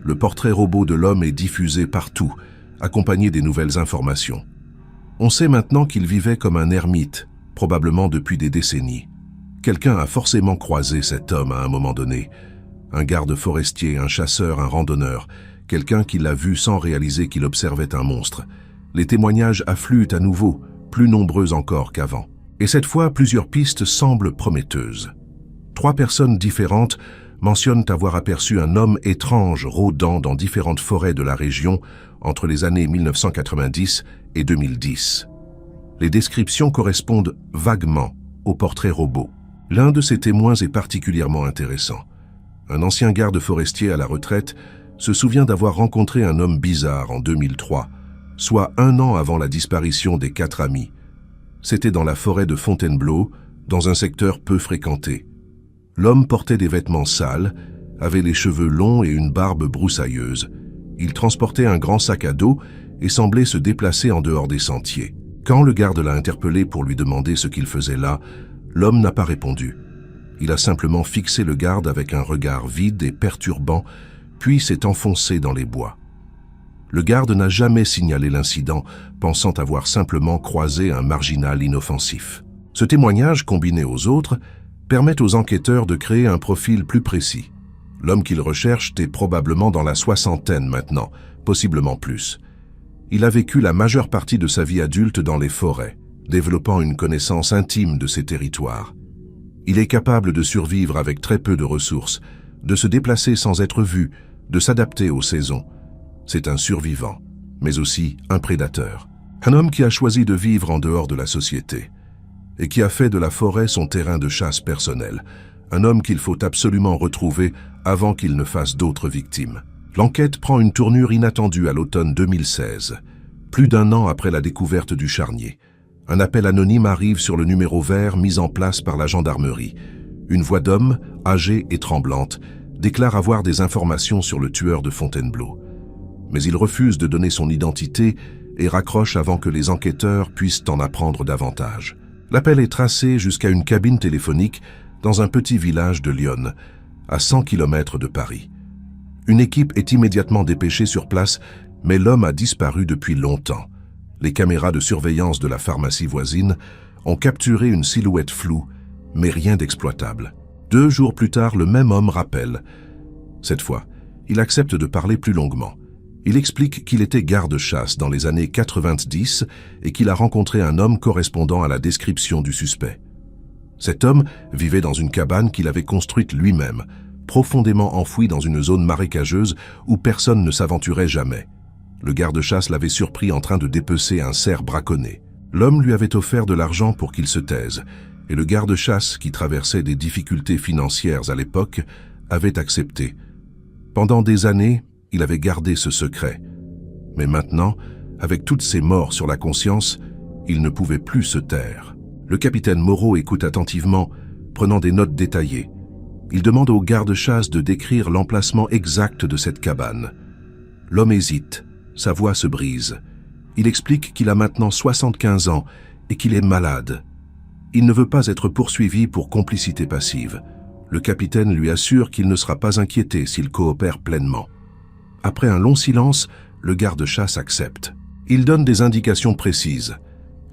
Le portrait robot de l'homme est diffusé partout, accompagné des nouvelles informations. On sait maintenant qu'il vivait comme un ermite, probablement depuis des décennies. Quelqu'un a forcément croisé cet homme à un moment donné. Un garde forestier, un chasseur, un randonneur, quelqu'un qui l'a vu sans réaliser qu'il observait un monstre. Les témoignages affluent à nouveau, plus nombreux encore qu'avant. Et cette fois, plusieurs pistes semblent prometteuses. 3 personnes différentes mentionnent avoir aperçu un homme étrange rôdant dans différentes forêts de la région entre les années 1990 et 2010. Les descriptions correspondent vaguement au portrait robot. L'un de ces témoins est particulièrement intéressant. Un ancien garde forestier à la retraite se souvient d'avoir rencontré un homme bizarre en 2003, soit 1 an avant la disparition des 4 amis. C'était dans la forêt de Fontainebleau, dans un secteur peu fréquenté. L'homme portait des vêtements sales, avait les cheveux longs et une barbe broussailleuse. Il transportait un grand sac à dos et semblait se déplacer en dehors des sentiers. Quand le garde l'a interpellé pour lui demander ce qu'il faisait là, l'homme n'a pas répondu. Il a simplement fixé le garde avec un regard vide et perturbant, puis s'est enfoncé dans les bois. Le garde n'a jamais signalé l'incident, pensant avoir simplement croisé un marginal inoffensif. Ce témoignage, combiné aux autres, permet aux enquêteurs de créer un profil plus précis. L'homme qu'ils recherchent est probablement dans la soixantaine maintenant, possiblement plus. Il a vécu la majeure partie de sa vie adulte dans les forêts, développant une connaissance intime de ces territoires. Il est capable de survivre avec très peu de ressources, de se déplacer sans être vu, de s'adapter aux saisons. C'est un survivant, mais aussi un prédateur. Un homme qui a choisi de vivre en dehors de la société et qui a fait de la forêt son terrain de chasse personnel. Un homme qu'il faut absolument retrouver avant qu'il ne fasse d'autres victimes. L'enquête prend une tournure inattendue à l'automne 2016, plus d'un an après la découverte du charnier. Un appel anonyme arrive sur le numéro vert mis en place par la gendarmerie. Une voix d'homme, âgée et tremblante, déclare avoir des informations sur le tueur de Fontainebleau. Mais il refuse de donner son identité et raccroche avant que les enquêteurs puissent en apprendre davantage. L'appel est tracé jusqu'à une cabine téléphonique dans un petit village de Lyon, à 100 km de Paris. Une équipe est immédiatement dépêchée sur place, mais l'homme a disparu depuis longtemps. Les caméras de surveillance de la pharmacie voisine ont capturé une silhouette floue, mais rien d'exploitable. 2 jours plus tard, le même homme rappelle. Cette fois, il accepte de parler plus longuement. Il explique qu'il était garde-chasse dans les années 90 et qu'il a rencontré un homme correspondant à la description du suspect. Cet homme vivait dans une cabane qu'il avait construite lui-même, profondément enfouie dans une zone marécageuse où personne ne s'aventurait jamais. Le garde-chasse l'avait surpris en train de dépecer un cerf braconné. L'homme lui avait offert de l'argent pour qu'il se taise, et le garde-chasse, qui traversait des difficultés financières à l'époque, avait accepté. Pendant des années, il avait gardé ce secret. Mais maintenant, avec toutes ces morts sur la conscience, il ne pouvait plus se taire. Le capitaine Moreau écoute attentivement, prenant des notes détaillées. Il demande au garde-chasse de décrire l'emplacement exact de cette cabane. L'homme hésite, sa voix se brise. Il explique qu'il a maintenant 75 ans et qu'il est malade. Il ne veut pas être poursuivi pour complicité passive. Le capitaine lui assure qu'il ne sera pas inquiété s'il coopère pleinement. Après un long silence, le garde-chasse accepte. Il donne des indications précises.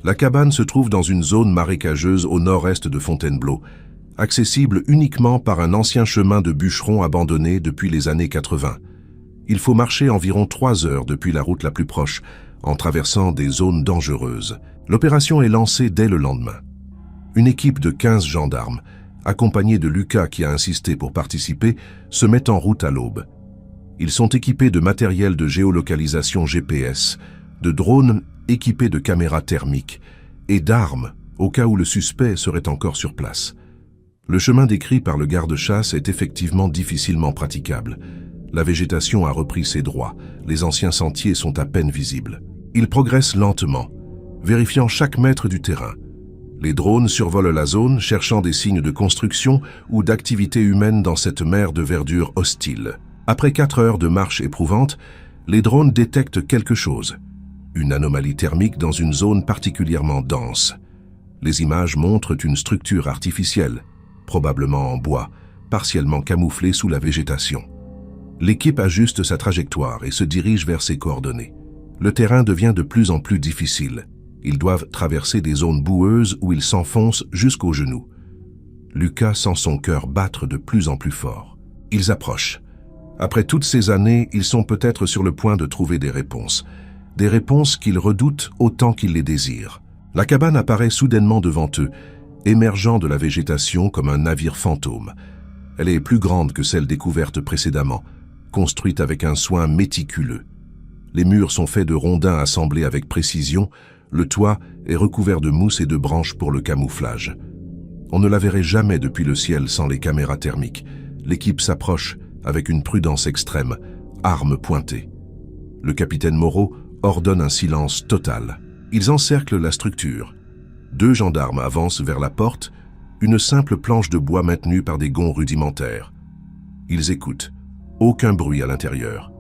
La cabane se trouve dans une zone marécageuse au nord-est de Fontainebleau, accessible uniquement par un ancien chemin de bûcheron abandonné depuis les années 80. Il faut marcher environ 3 heures depuis la route la plus proche, en traversant des zones dangereuses. L'opération est lancée dès le lendemain. Une équipe de 15 gendarmes, accompagnée de Lucas qui a insisté pour participer, se met en route à l'aube. Ils sont équipés de matériel de géolocalisation GPS, de drones équipés de caméras thermiques et d'armes au cas où le suspect serait encore sur place. Le chemin décrit par le garde-chasse est effectivement difficilement praticable. La végétation a repris ses droits, les anciens sentiers sont à peine visibles. Ils progressent lentement, vérifiant chaque mètre du terrain. Les drones survolent la zone, cherchant des signes de construction ou d'activité humaine dans cette mer de verdure hostile. Après 4 heures de marche éprouvante, les drones détectent quelque chose. Une anomalie thermique dans une zone particulièrement dense. Les images montrent une structure artificielle, probablement en bois, partiellement camouflée sous la végétation. L'équipe ajuste sa trajectoire et se dirige vers ses coordonnées. Le terrain devient de plus en plus difficile. Ils doivent traverser des zones boueuses où ils s'enfoncent jusqu'aux genoux. Lucas sent son cœur battre de plus en plus fort. Ils approchent. Après toutes ces années, ils sont peut-être sur le point de trouver des réponses qu'ils redoutent autant qu'ils les désirent. La cabane apparaît soudainement devant eux, émergeant de la végétation comme un navire fantôme. Elle est plus grande que celle découverte précédemment, construite avec un soin méticuleux. Les murs sont faits de rondins assemblés avec précision, le toit est recouvert de mousse et de branches pour le camouflage. On ne la verrait jamais depuis le ciel sans les caméras thermiques. L'équipe s'approche avec une prudence extrême, armes pointées. Le capitaine Moreau ordonne un silence total. Ils encerclent la structure. 2 gendarmes avancent vers la porte, une simple planche de bois maintenue par des gonds rudimentaires. Ils écoutent. Aucun bruit à l'intérieur.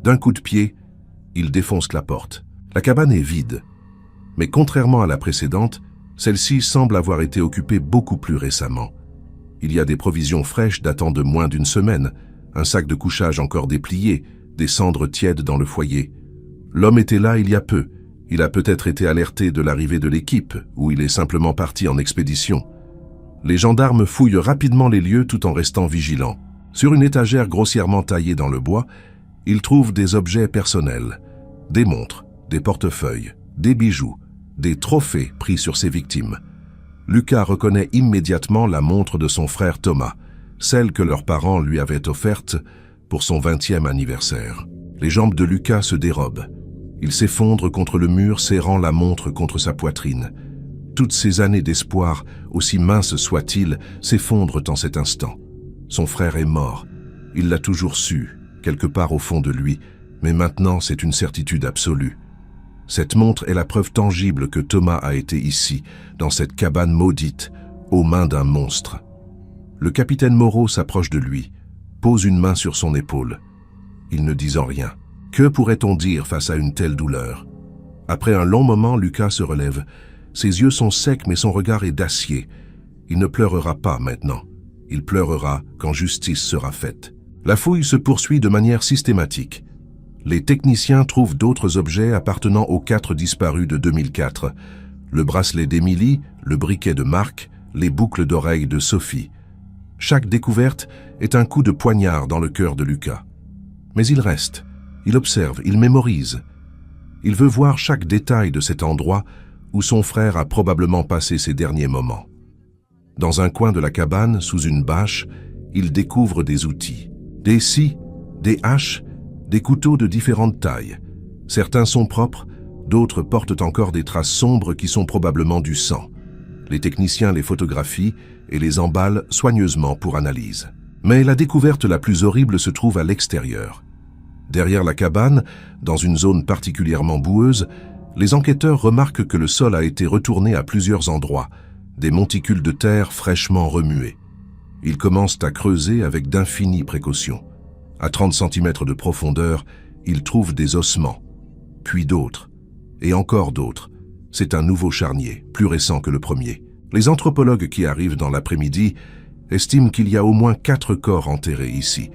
D'un coup de pied, ils défoncent la porte. La cabane est vide. Mais contrairement à la précédente, celle-ci semble avoir été occupée beaucoup plus récemment. Il y a des provisions fraîches datant de moins d'1 semaine, un sac de couchage encore déplié, des cendres tièdes dans le foyer. L'homme était là il y a peu. Il a peut-être été alerté de l'arrivée de l'équipe, ou il est simplement parti en expédition. Les gendarmes fouillent rapidement les lieux tout en restant vigilants. Sur une étagère grossièrement taillée dans le bois, ils trouvent des objets personnels, des montres, des portefeuilles, des bijoux, des trophées pris sur ses victimes. Lucas reconnaît immédiatement la montre de son frère Thomas, celle que leurs parents lui avaient offerte pour son 20e anniversaire. Les jambes de Lucas se dérobent. Il s'effondre contre le mur, serrant la montre contre sa poitrine. Toutes ces années d'espoir, aussi minces soient-ils, s'effondrent en cet instant. Son frère est mort. Il l'a toujours su, quelque part au fond de lui, mais maintenant c'est une certitude absolue. Cette montre est la preuve tangible que Thomas a été ici, dans cette cabane maudite, aux mains d'un monstre. Le capitaine Moreau s'approche de lui, pose une main sur son épaule. Il ne disant rien. Que pourrait-on dire face à une telle douleur? Après un long moment, Lucas se relève. Ses yeux sont secs, mais son regard est d'acier. Il ne pleurera pas maintenant. Il pleurera quand justice sera faite. La fouille se poursuit de manière systématique. Les techniciens trouvent d'autres objets appartenant aux 4 disparus de 2004. Le bracelet d'Émilie, le briquet de Marc, les boucles d'oreilles de Sophie. Chaque découverte est un coup de poignard dans le cœur de Lucas. Mais il reste. Il observe, il mémorise. Il veut voir chaque détail de cet endroit où son frère a probablement passé ses derniers moments. Dans un coin de la cabane, sous une bâche, il découvre des outils. Des scies, des haches, des couteaux de différentes tailles. Certains sont propres, d'autres portent encore des traces sombres qui sont probablement du sang. Les techniciens les photographient et les emballent soigneusement pour analyse. Mais la découverte la plus horrible se trouve à l'extérieur. Derrière la cabane, dans une zone particulièrement boueuse, les enquêteurs remarquent que le sol a été retourné à plusieurs endroits, des monticules de terre fraîchement remués. Ils commencent à creuser avec d'infinies précautions. À 30 cm de profondeur, ils trouvent des ossements, puis d'autres, et encore d'autres. C'est un nouveau charnier, plus récent que le premier. Les anthropologues qui arrivent dans l'après-midi estiment qu'il y a au moins 4 corps enterrés ici.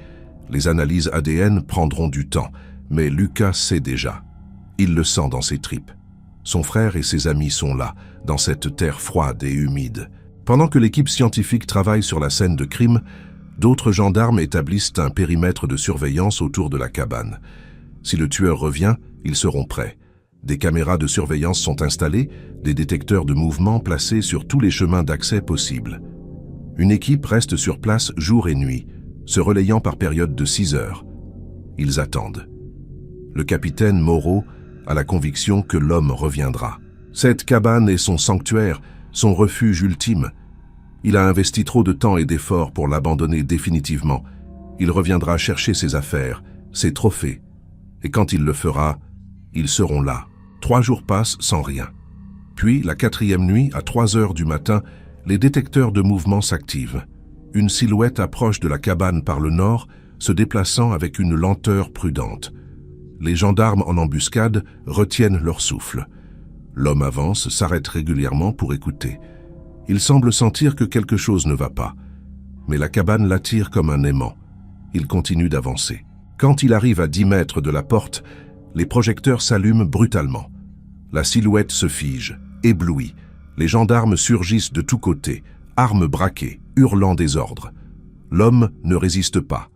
Les analyses ADN prendront du temps, mais Lucas sait déjà. Il le sent dans ses tripes. Son frère et ses amis sont là, dans cette terre froide et humide. Pendant que l'équipe scientifique travaille sur la scène de crime, d'autres gendarmes établissent un périmètre de surveillance autour de la cabane. Si le tueur revient, ils seront prêts. Des caméras de surveillance sont installées, des détecteurs de mouvement placés sur tous les chemins d'accès possibles. Une équipe reste sur place jour et nuit, se relayant par période de 6 heures. Ils attendent. Le capitaine Moreau a la conviction que l'homme reviendra. Cette cabane est son sanctuaire, son refuge ultime. Il a investi trop de temps et d'efforts pour l'abandonner définitivement. Il reviendra chercher ses affaires, ses trophées. Et quand il le fera, ils seront là. 3 jours passent sans rien. Puis, la 4e nuit, à 3 heures du matin, les détecteurs de mouvement s'activent. Une silhouette approche de la cabane par le nord, se déplaçant avec une lenteur prudente. Les gendarmes en embuscade retiennent leur souffle. L'homme avance, s'arrête régulièrement pour écouter. Il semble sentir que quelque chose ne va pas. Mais la cabane l'attire comme un aimant. Il continue d'avancer. Quand il arrive à 10 mètres de la porte, les projecteurs s'allument brutalement. La silhouette se fige, éblouie. Les gendarmes surgissent de tous côtés, armes braquées, hurlant des ordres. L'homme ne résiste pas.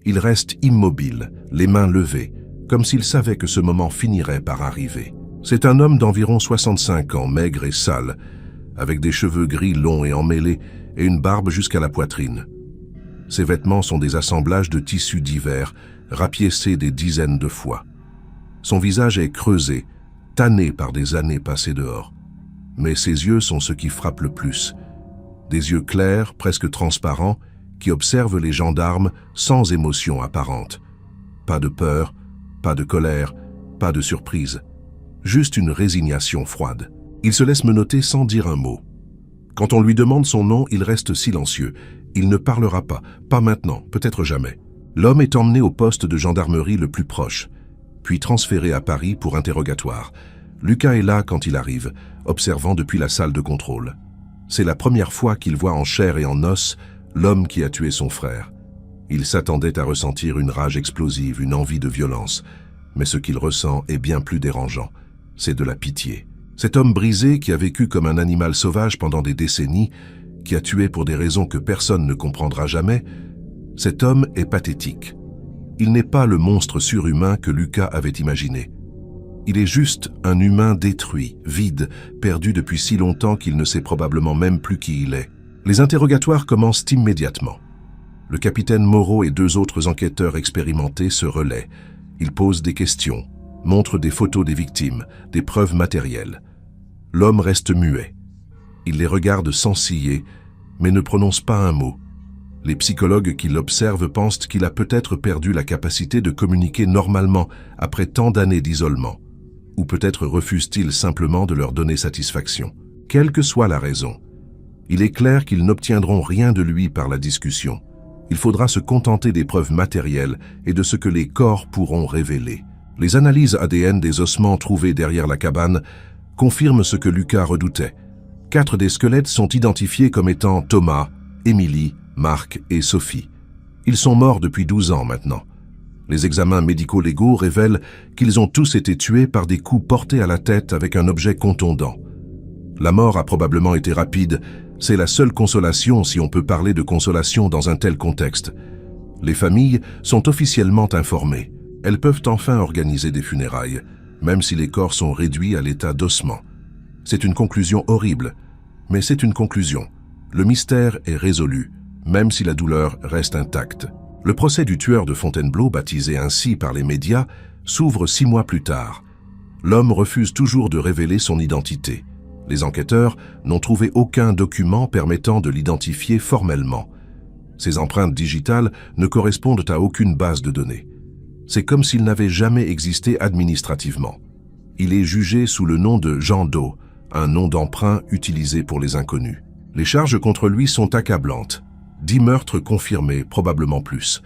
Il reste immobile, les mains levées, comme s'il savait que ce moment finirait par arriver. C'est un homme d'environ 65 ans, maigre et sale, avec des cheveux gris longs et emmêlés et une barbe jusqu'à la poitrine. Ses vêtements sont des assemblages de tissus divers, rapiécés des dizaines de fois. Son visage est creusé, tanné par des années passées dehors. Mais ses yeux sont ce qui frappe le plus. Des yeux clairs, presque transparents, qui observent les gendarmes sans émotion apparente. Pas de peur, pas de colère, pas de surprise. Juste une résignation froide. Il se laisse menotter sans dire un mot. Quand on lui demande son nom, il reste silencieux. Il ne parlera pas, pas maintenant, peut-être jamais. L'homme est emmené au poste de gendarmerie le plus proche, puis transféré à Paris pour interrogatoire. Lucas est là quand il arrive, observant depuis la salle de contrôle. C'est la première fois qu'il voit en chair et en os l'homme qui a tué son frère. Il s'attendait à ressentir une rage explosive, une envie de violence. Mais ce qu'il ressent est bien plus dérangeant. C'est de la pitié. Cet homme brisé qui a vécu comme un animal sauvage pendant des décennies, qui a tué pour des raisons que personne ne comprendra jamais, cet homme est pathétique. Il n'est pas le monstre surhumain que Lucas avait imaginé. Il est juste un humain détruit, vide, perdu depuis si longtemps qu'il ne sait probablement même plus qui il est. Les interrogatoires commencent immédiatement. Le capitaine Moreau et 2 autres enquêteurs expérimentés se relaient. Ils posent des questions, montrent des photos des victimes, des preuves matérielles. L'homme reste muet. Il les regarde sans ciller, mais ne prononce pas un mot. Les psychologues qui l'observent pensent qu'il a peut-être perdu la capacité de communiquer normalement après tant d'années d'isolement. Ou peut-être refuse-t-il simplement de leur donner satisfaction. Quelle que soit la raison, il est clair qu'ils n'obtiendront rien de lui par la discussion. Il faudra se contenter des preuves matérielles et de ce que les corps pourront révéler. Les analyses ADN des ossements trouvés derrière la cabane confirment ce que Lucas redoutait. 4 des squelettes sont identifiés comme étant Thomas, Émilie, Marc et Sophie. Ils sont morts depuis 12 ans maintenant. Les examens médico-légaux révèlent qu'ils ont tous été tués par des coups portés à la tête avec un objet contondant. La mort a probablement été rapide. C'est la seule consolation, si on peut parler de consolation dans un tel contexte. Les familles sont officiellement informées. Elles peuvent enfin organiser des funérailles, même si les corps sont réduits à l'état d'ossement. C'est une conclusion horrible, mais c'est une conclusion. Le mystère est résolu, même si la douleur reste intacte. Le procès du tueur de Fontainebleau, baptisé ainsi par les médias, s'ouvre 6 mois plus tard. L'homme refuse toujours de révéler son identité. Les enquêteurs n'ont trouvé aucun document permettant de l'identifier formellement. Ces empreintes digitales ne correspondent à aucune base de données. C'est comme s'il n'avait jamais existé administrativement. Il est jugé sous le nom de Jean Doe, un nom d'emprunt utilisé pour les inconnus. Les charges contre lui sont accablantes. 10 meurtres confirmés, probablement plus.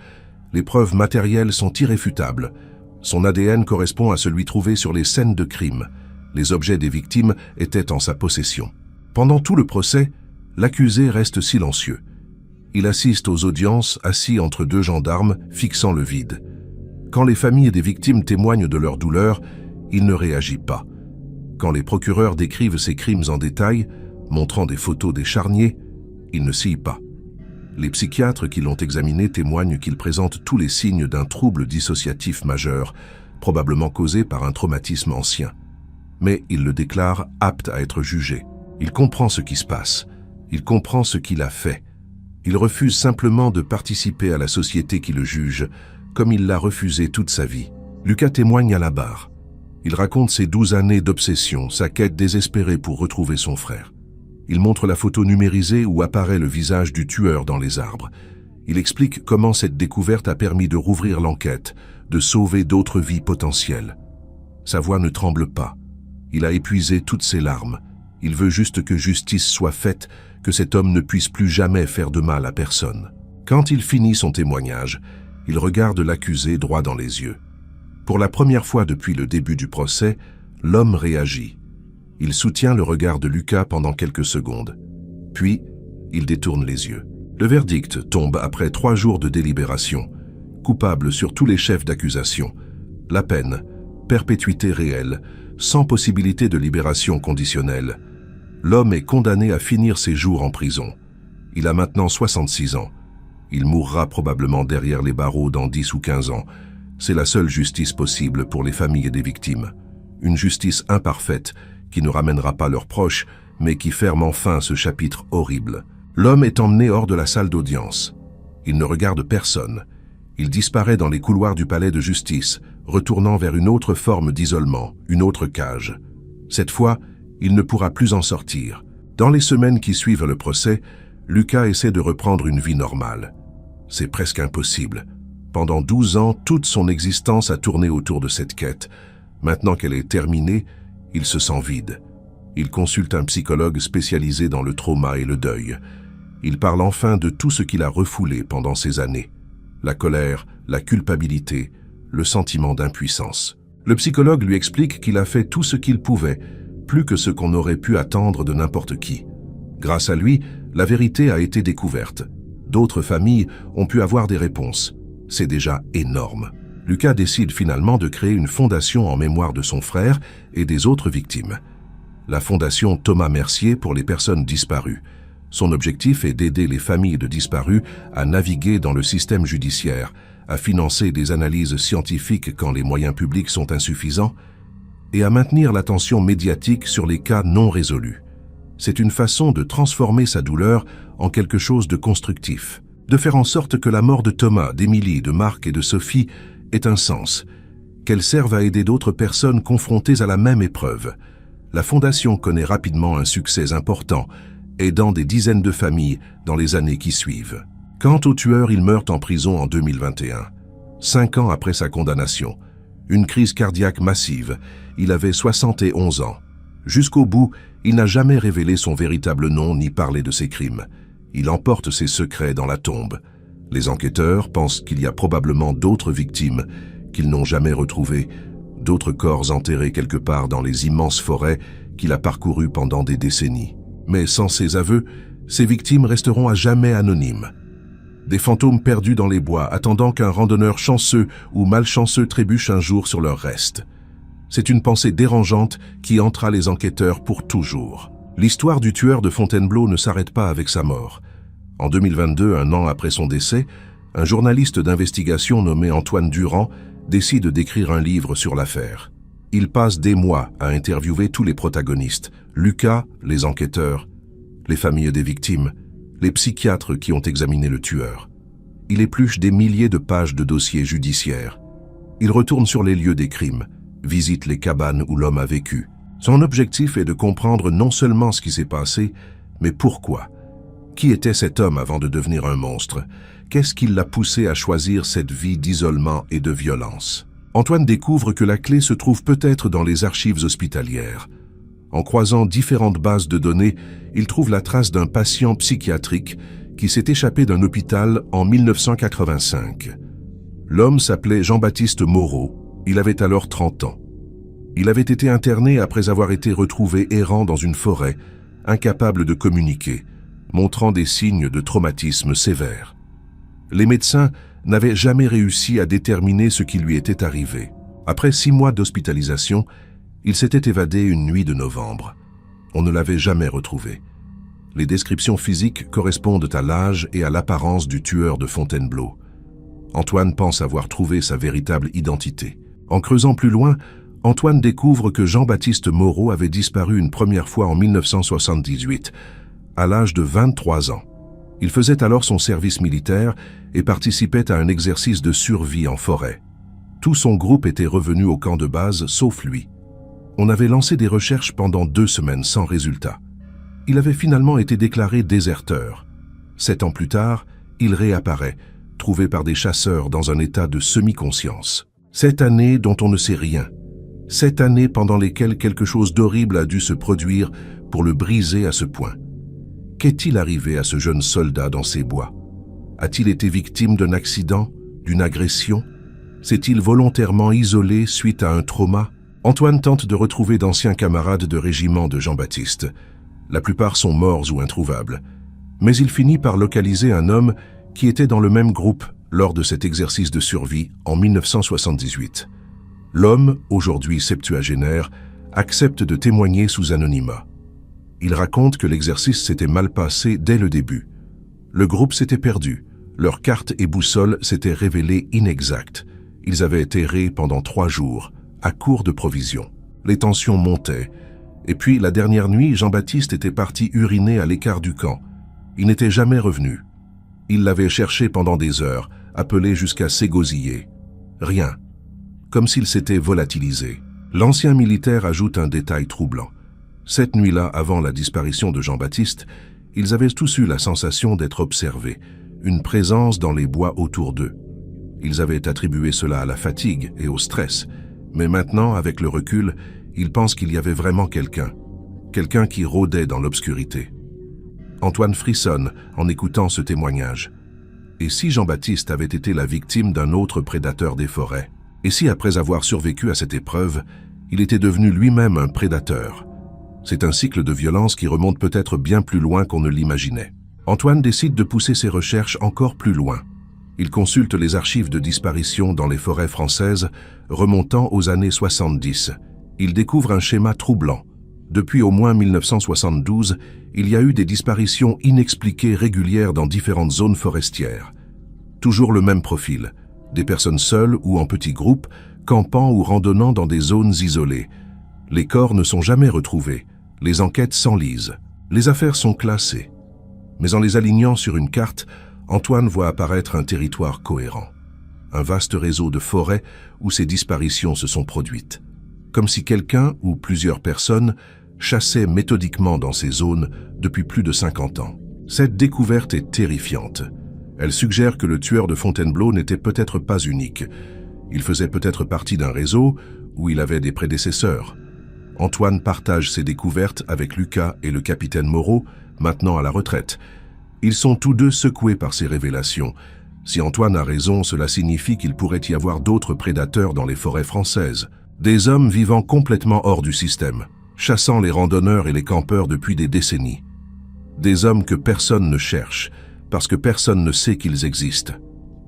Les preuves matérielles sont irréfutables. Son ADN correspond à celui trouvé sur les scènes de crime. Les objets des victimes étaient en sa possession. Pendant tout le procès, l'accusé reste silencieux. Il assiste aux audiences assis entre 2 gendarmes fixant le vide. Quand les familles des victimes témoignent de leur douleur, il ne réagit pas. Quand les procureurs décrivent ces crimes en détail, montrant des photos des charniers, il ne scie pas. Les psychiatres qui l'ont examiné témoignent qu'il présente tous les signes d'un trouble dissociatif majeur, probablement causé par un traumatisme ancien. Mais il le déclare apte à être jugé. Il comprend ce qui se passe. Il comprend ce qu'il a fait. Il refuse simplement de participer à la société qui le juge, comme il l'a refusé toute sa vie. Lucas témoigne à la barre. Il raconte ses 12 années d'obsession, sa quête désespérée pour retrouver son frère. Il montre la photo numérisée où apparaît le visage du tueur dans les arbres. Il explique comment cette découverte a permis de rouvrir l'enquête, de sauver d'autres vies potentielles. Sa voix ne tremble pas. Il a épuisé toutes ses larmes. Il veut juste que justice soit faite, que cet homme ne puisse plus jamais faire de mal à personne. Quand il finit son témoignage, il regarde l'accusé droit dans les yeux. Pour la première fois depuis le début du procès, l'homme réagit. Il soutient le regard de Lucas pendant quelques secondes. Puis, il détourne les yeux. Le verdict tombe après 3 jours de délibération. Coupable sur tous les chefs d'accusation. La peine, perpétuité réelle, sans possibilité de libération conditionnelle. L'homme est condamné à finir ses jours en prison. Il a maintenant 66 ans. Il mourra probablement derrière les barreaux dans 10 ou 15 ans. C'est la seule justice possible pour les familles des victimes. Une justice imparfaite qui ne ramènera pas leurs proches, mais qui ferme enfin ce chapitre horrible. L'homme est emmené hors de la salle d'audience. Il ne regarde personne. Il disparaît dans les couloirs du palais de justice, retournant vers une autre forme d'isolement, une autre cage. Cette fois, il ne pourra plus en sortir. Dans les semaines qui suivent le procès, Lucas essaie de reprendre une vie normale. C'est presque impossible. Pendant 12 ans, toute son existence a tourné autour de cette quête. Maintenant qu'elle est terminée, il se sent vide. Il consulte un psychologue spécialisé dans le trauma et le deuil. Il parle enfin de tout ce qu'il a refoulé pendant ces années. La colère, la culpabilité, le sentiment d'impuissance. Le psychologue lui explique qu'il a fait tout ce qu'il pouvait, plus que ce qu'on aurait pu attendre de n'importe qui. Grâce à lui, la vérité a été découverte. D'autres familles ont pu avoir des réponses. C'est déjà énorme. Lucas décide finalement de créer une fondation en mémoire de son frère et des autres victimes. La fondation Thomas Mercier pour les personnes disparues. Son objectif est d'aider les familles de disparus à naviguer dans le système judiciaire, à financer des analyses scientifiques quand les moyens publics sont insuffisants, et à maintenir l'attention médiatique sur les cas non résolus. C'est une façon de transformer sa douleur en quelque chose de constructif, de faire en sorte que la mort de Thomas, d'Émilie, de Marc et de Sophie ait un sens, qu'elle serve à aider d'autres personnes confrontées à la même épreuve. La Fondation connaît rapidement un succès important, aidant des dizaines de familles dans les années qui suivent. Quant au tueur, il meurt en prison en 2021, 5 ans après sa condamnation. Une crise cardiaque massive, il avait 71 ans. Jusqu'au bout, il n'a jamais révélé son véritable nom ni parlé de ses crimes. Il emporte ses secrets dans la tombe. Les enquêteurs pensent qu'il y a probablement d'autres victimes qu'ils n'ont jamais retrouvées, d'autres corps enterrés quelque part dans les immenses forêts qu'il a parcourues pendant des décennies. Mais sans ses aveux, ces victimes resteront à jamais anonymes. Des fantômes perdus dans les bois, attendant qu'un randonneur chanceux ou malchanceux trébuche un jour sur leurs restes. C'est une pensée dérangeante qui hantera les enquêteurs pour toujours. L'histoire du tueur de Fontainebleau ne s'arrête pas avec sa mort. En 2022, un an après son décès, un journaliste d'investigation nommé Antoine Durand décide d'écrire un livre sur l'affaire. Il passe des mois à interviewer tous les protagonistes, Lucas, les enquêteurs, les familles des victimes, les psychiatres qui ont examiné le tueur. Il épluche des milliers de pages de dossiers judiciaires. Il retourne sur les lieux des crimes, visite les cabanes où l'homme a vécu. Son objectif est de comprendre non seulement ce qui s'est passé, mais pourquoi. Qui était cet homme avant de devenir un monstre? Qu'est-ce qui l'a poussé à choisir cette vie d'isolement et de violence? Antoine découvre que la clé se trouve peut-être dans les archives hospitalières. En croisant différentes bases de données, il trouve la trace d'un patient psychiatrique qui s'est échappé d'un hôpital en 1985. L'homme s'appelait Jean-Baptiste Moreau. Il avait alors 30 ans. Il avait été interné après avoir été retrouvé errant dans une forêt, incapable de communiquer, montrant des signes de traumatisme sévère. Les médecins n'avaient jamais réussi à déterminer ce qui lui était arrivé. Après 6 mois d'hospitalisation, il s'était évadé une nuit de novembre. On ne l'avait jamais retrouvé. Les descriptions physiques correspondent à l'âge et à l'apparence du tueur de Fontainebleau. Antoine pense avoir trouvé sa véritable identité. En creusant plus loin, Antoine découvre que Jean-Baptiste Moreau avait disparu une première fois en 1978, à l'âge de 23 ans. Il faisait alors son service militaire et participait à un exercice de survie en forêt. Tout son groupe était revenu au camp de base, sauf lui. On avait lancé des recherches pendant 2 semaines sans résultat. Il avait finalement été déclaré déserteur. 7 ans plus tard, il réapparaît, trouvé par des chasseurs dans un état de semi-conscience. 7 années dont on ne sait rien. 7 années pendant lesquelles quelque chose d'horrible a dû se produire pour le briser à ce point. Qu'est-il arrivé à ce jeune soldat dans ces bois? A-t-il été victime d'un accident, d'une agression? S'est-il volontairement isolé suite à un trauma? Antoine tente de retrouver d'anciens camarades de régiment de Jean-Baptiste. La plupart sont morts ou introuvables. Mais il finit par localiser un homme qui était dans le même groupe lors de cet exercice de survie en 1978. L'homme, aujourd'hui septuagénaire, accepte de témoigner sous anonymat. Il raconte que l'exercice s'était mal passé dès le début. Le groupe s'était perdu. Leurs cartes et boussoles s'étaient révélées inexactes. Ils avaient été errés pendant 3 jours, à court de provisions. Les tensions montaient. Et puis, la dernière nuit, Jean-Baptiste était parti uriner à l'écart du camp. Il n'était jamais revenu. Il l'avait cherché pendant des heures, appelé jusqu'à s'égosiller. Rien. Comme s'il s'était volatilisé. L'ancien militaire ajoute un détail troublant. Cette nuit-là, avant la disparition de Jean-Baptiste, ils avaient tous eu la sensation d'être observés, une présence dans les bois autour d'eux. Ils avaient attribué cela à la fatigue et au stress, mais maintenant, avec le recul, ils pensent qu'il y avait vraiment quelqu'un qui rôdait dans l'obscurité. Antoine frissonne en écoutant ce témoignage. Et si Jean-Baptiste avait été la victime d'un autre prédateur des forêts? Et si, après avoir survécu à cette épreuve, il était devenu lui-même un prédateur? C'est un cycle de violence qui remonte peut-être bien plus loin qu'on ne l'imaginait. Antoine décide de pousser ses recherches encore plus loin. Il consulte les archives de disparition dans les forêts françaises remontant aux années 70. Il découvre un schéma troublant. Depuis au moins 1972, il y a eu des disparitions inexpliquées régulières dans différentes zones forestières. Toujours le même profil, des personnes seules ou en petits groupes, campant ou randonnant dans des zones isolées. Les corps ne sont jamais retrouvés, les enquêtes s'enlisent, les affaires sont classées. Mais en les alignant sur une carte, Antoine voit apparaître un territoire cohérent. Un vaste réseau de forêts où ces disparitions se sont produites. Comme si quelqu'un ou plusieurs personnes chassaient méthodiquement dans ces zones depuis plus de 50 ans. Cette découverte est terrifiante. Elle suggère que le tueur de Fontainebleau n'était peut-être pas unique. Il faisait peut-être partie d'un réseau où il avait des prédécesseurs. Antoine partage ses découvertes avec Lucas et le capitaine Moreau, maintenant à la retraite. Ils sont tous deux secoués par ces révélations. Si Antoine a raison, cela signifie qu'il pourrait y avoir d'autres prédateurs dans les forêts françaises. Des hommes vivant complètement hors du système, chassant les randonneurs et les campeurs depuis des décennies. Des hommes que personne ne cherche, parce que personne ne sait qu'ils existent.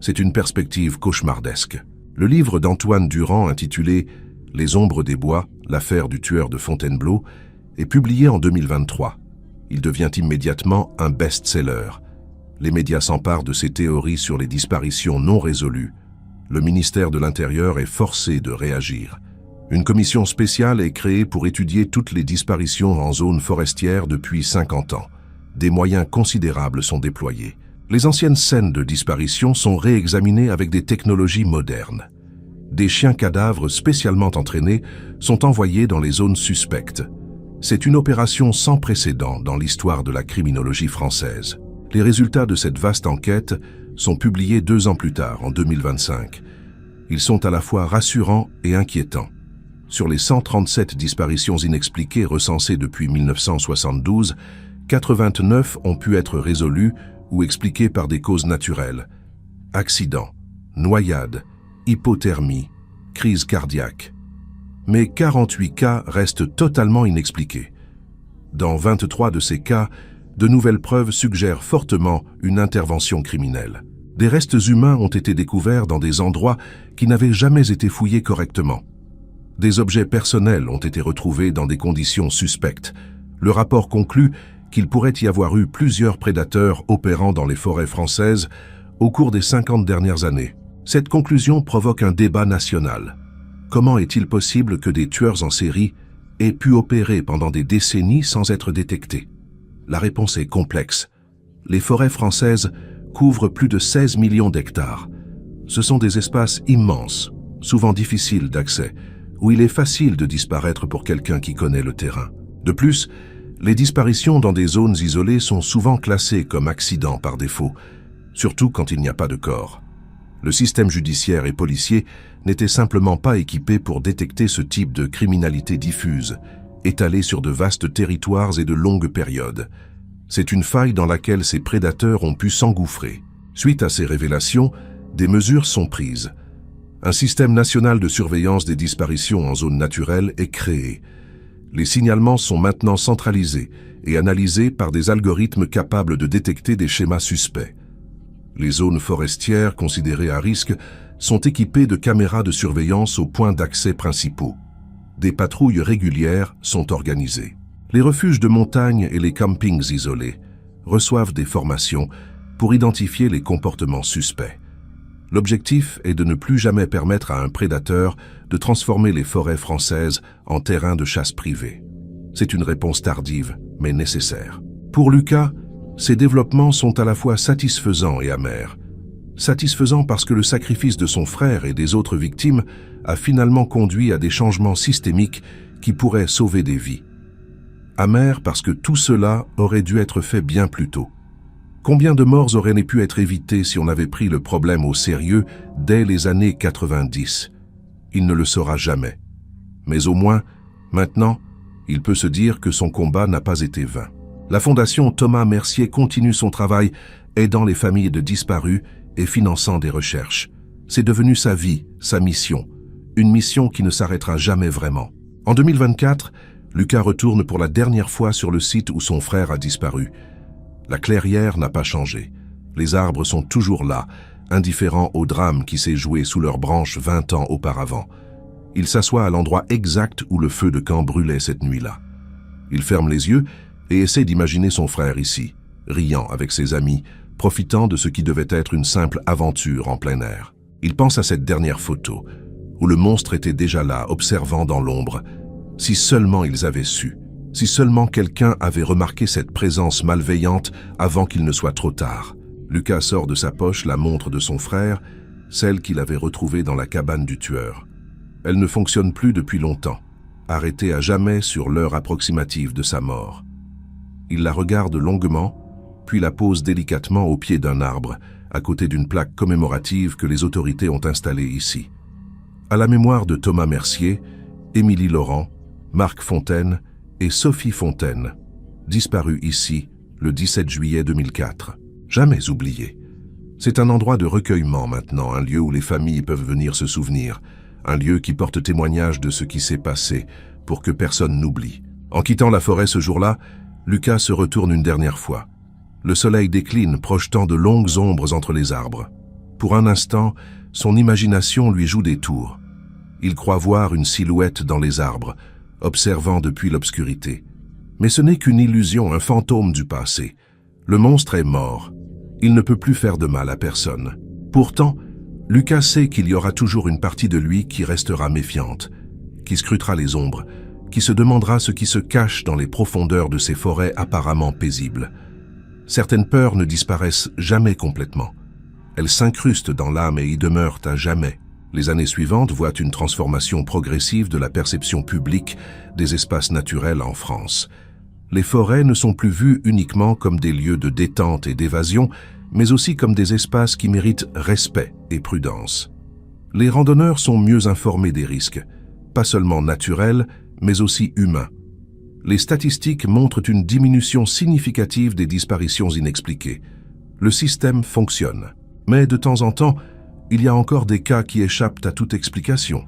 C'est une perspective cauchemardesque. Le livre d'Antoine Durand intitulé « Les ombres des bois, l'affaire du tueur de Fontainebleau » est publié en 2023. Il devient immédiatement un best-seller. Les médias s'emparent de ces théories sur les disparitions non résolues. Le ministère de l'Intérieur est forcé de réagir. Une commission spéciale est créée pour étudier toutes les disparitions en zone forestière depuis 50 ans. Des moyens considérables sont déployés. Les anciennes scènes de disparition sont réexaminées avec des technologies modernes. Des chiens cadavres spécialement entraînés sont envoyés dans les zones suspectes. C'est une opération sans précédent dans l'histoire de la criminologie française. Les résultats de cette vaste enquête sont publiés 2 ans plus tard, en 2025. Ils sont à la fois rassurants et inquiétants. Sur les 137 disparitions inexpliquées recensées depuis 1972, 89 ont pu être résolues ou expliquées par des causes naturelles. Accidents, noyades, hypothermie, crise cardiaque. Mais 48 cas restent totalement inexpliqués. Dans 23 de ces cas, de nouvelles preuves suggèrent fortement une intervention criminelle. Des restes humains ont été découverts dans des endroits qui n'avaient jamais été fouillés correctement. Des objets personnels ont été retrouvés dans des conditions suspectes. Le rapport conclut qu'il pourrait y avoir eu plusieurs prédateurs opérant dans les forêts françaises au cours des 50 dernières années. Cette conclusion provoque un débat national. Comment est-il possible que des tueurs en série aient pu opérer pendant des décennies sans être détectés? La réponse est complexe. Les forêts françaises couvrent plus de 16 millions d'hectares. Ce sont des espaces immenses, souvent difficiles d'accès, où il est facile de disparaître pour quelqu'un qui connaît le terrain. De plus, les disparitions dans des zones isolées sont souvent classées comme accidents par défaut, surtout quand il n'y a pas de corps. Le système judiciaire et policier n'était simplement pas équipé pour détecter ce type de criminalité diffuse, étalée sur de vastes territoires et de longues périodes. C'est une faille dans laquelle ces prédateurs ont pu s'engouffrer. Suite à ces révélations, des mesures sont prises. Un système national de surveillance des disparitions en zone naturelle est créé. Les signalements sont maintenant centralisés et analysés par des algorithmes capables de détecter des schémas suspects. Les zones forestières considérées à risque sont équipées de caméras de surveillance aux points d'accès principaux. Des patrouilles régulières sont organisées. Les refuges de montagne et les campings isolés reçoivent des formations pour identifier les comportements suspects. L'objectif est de ne plus jamais permettre à un prédateur de transformer les forêts françaises en terrain de chasse privé. C'est une réponse tardive, mais nécessaire. Pour Lucas, ces développements sont à la fois satisfaisants et amers. Satisfaisant parce que le sacrifice de son frère et des autres victimes a finalement conduit à des changements systémiques qui pourraient sauver des vies. Amer parce que tout cela aurait dû être fait bien plus tôt. Combien de morts auraient pu être évitées si on avait pris le problème au sérieux dès les années 90? Il ne le saura jamais. Mais au moins, maintenant, il peut se dire que son combat n'a pas été vain. La Fondation Thomas Mercier continue son travail, aidant les familles de disparus et finançant des recherches. C'est devenu sa vie, sa mission. Une mission qui ne s'arrêtera jamais vraiment. En 2024, Lucas retourne pour la dernière fois sur le site où son frère a disparu. La clairière n'a pas changé. Les arbres sont toujours là, indifférents au drame qui s'est joué sous leurs branches 20 ans auparavant. Il s'assoit à l'endroit exact où le feu de camp brûlait cette nuit-là. Il ferme les yeux et essaie d'imaginer son frère ici, riant avec ses amis, profitant de ce qui devait être une simple aventure en plein air. Il pense à cette dernière photo, où le monstre était déjà là, observant dans l'ombre. Si seulement ils avaient su, si seulement quelqu'un avait remarqué cette présence malveillante avant qu'il ne soit trop tard. Lucas sort de sa poche la montre de son frère, celle qu'il avait retrouvée dans la cabane du tueur. Elle ne fonctionne plus depuis longtemps, arrêtée à jamais sur l'heure approximative de sa mort. Il la regarde longuement, puis la pose délicatement au pied d'un arbre, à côté d'une plaque commémorative que les autorités ont installée ici. À la mémoire de Thomas Mercier, Émilie Laurent, Marc Fontaine et Sophie Fontaine, disparus ici le 17 juillet 2004. Jamais oublié. C'est un endroit de recueillement maintenant, un lieu où les familles peuvent venir se souvenir, un lieu qui porte témoignage de ce qui s'est passé, pour que personne n'oublie. En quittant la forêt ce jour-là, Lucas se retourne une dernière fois. Le soleil décline, projetant de longues ombres entre les arbres. Pour un instant, son imagination lui joue des tours. Il croit voir une silhouette dans les arbres, observant depuis l'obscurité. Mais ce n'est qu'une illusion, un fantôme du passé. Le monstre est mort. Il ne peut plus faire de mal à personne. Pourtant, Lucas sait qu'il y aura toujours une partie de lui qui restera méfiante, qui scrutera les ombres, qui se demandera ce qui se cache dans les profondeurs de ces forêts apparemment paisibles. Certaines peurs ne disparaissent jamais complètement. Elles s'incrustent dans l'âme et y demeurent à jamais. Les années suivantes voient une transformation progressive de la perception publique des espaces naturels en France. Les forêts ne sont plus vues uniquement comme des lieux de détente et d'évasion, mais aussi comme des espaces qui méritent respect et prudence. Les randonneurs sont mieux informés des risques, pas seulement naturels, mais aussi humains. Les statistiques montrent une diminution significative des disparitions inexpliquées. Le système fonctionne, mais de temps en temps, il y a encore des cas qui échappent à toute explication.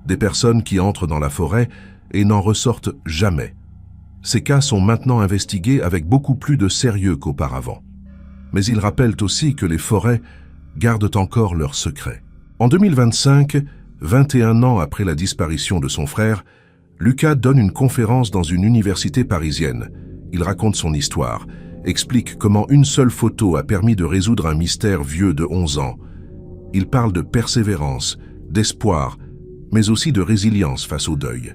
Des personnes qui entrent dans la forêt et n'en ressortent jamais. Ces cas sont maintenant investigués avec beaucoup plus de sérieux qu'auparavant. Mais ils rappellent aussi que les forêts gardent encore leurs secrets. En 2025, 21 ans après la disparition de son frère, Lucas donne une conférence dans une université parisienne. Il raconte son histoire, explique comment une seule photo a permis de résoudre un mystère vieux de 11 ans. Il parle de persévérance, d'espoir, mais aussi de résilience face au deuil.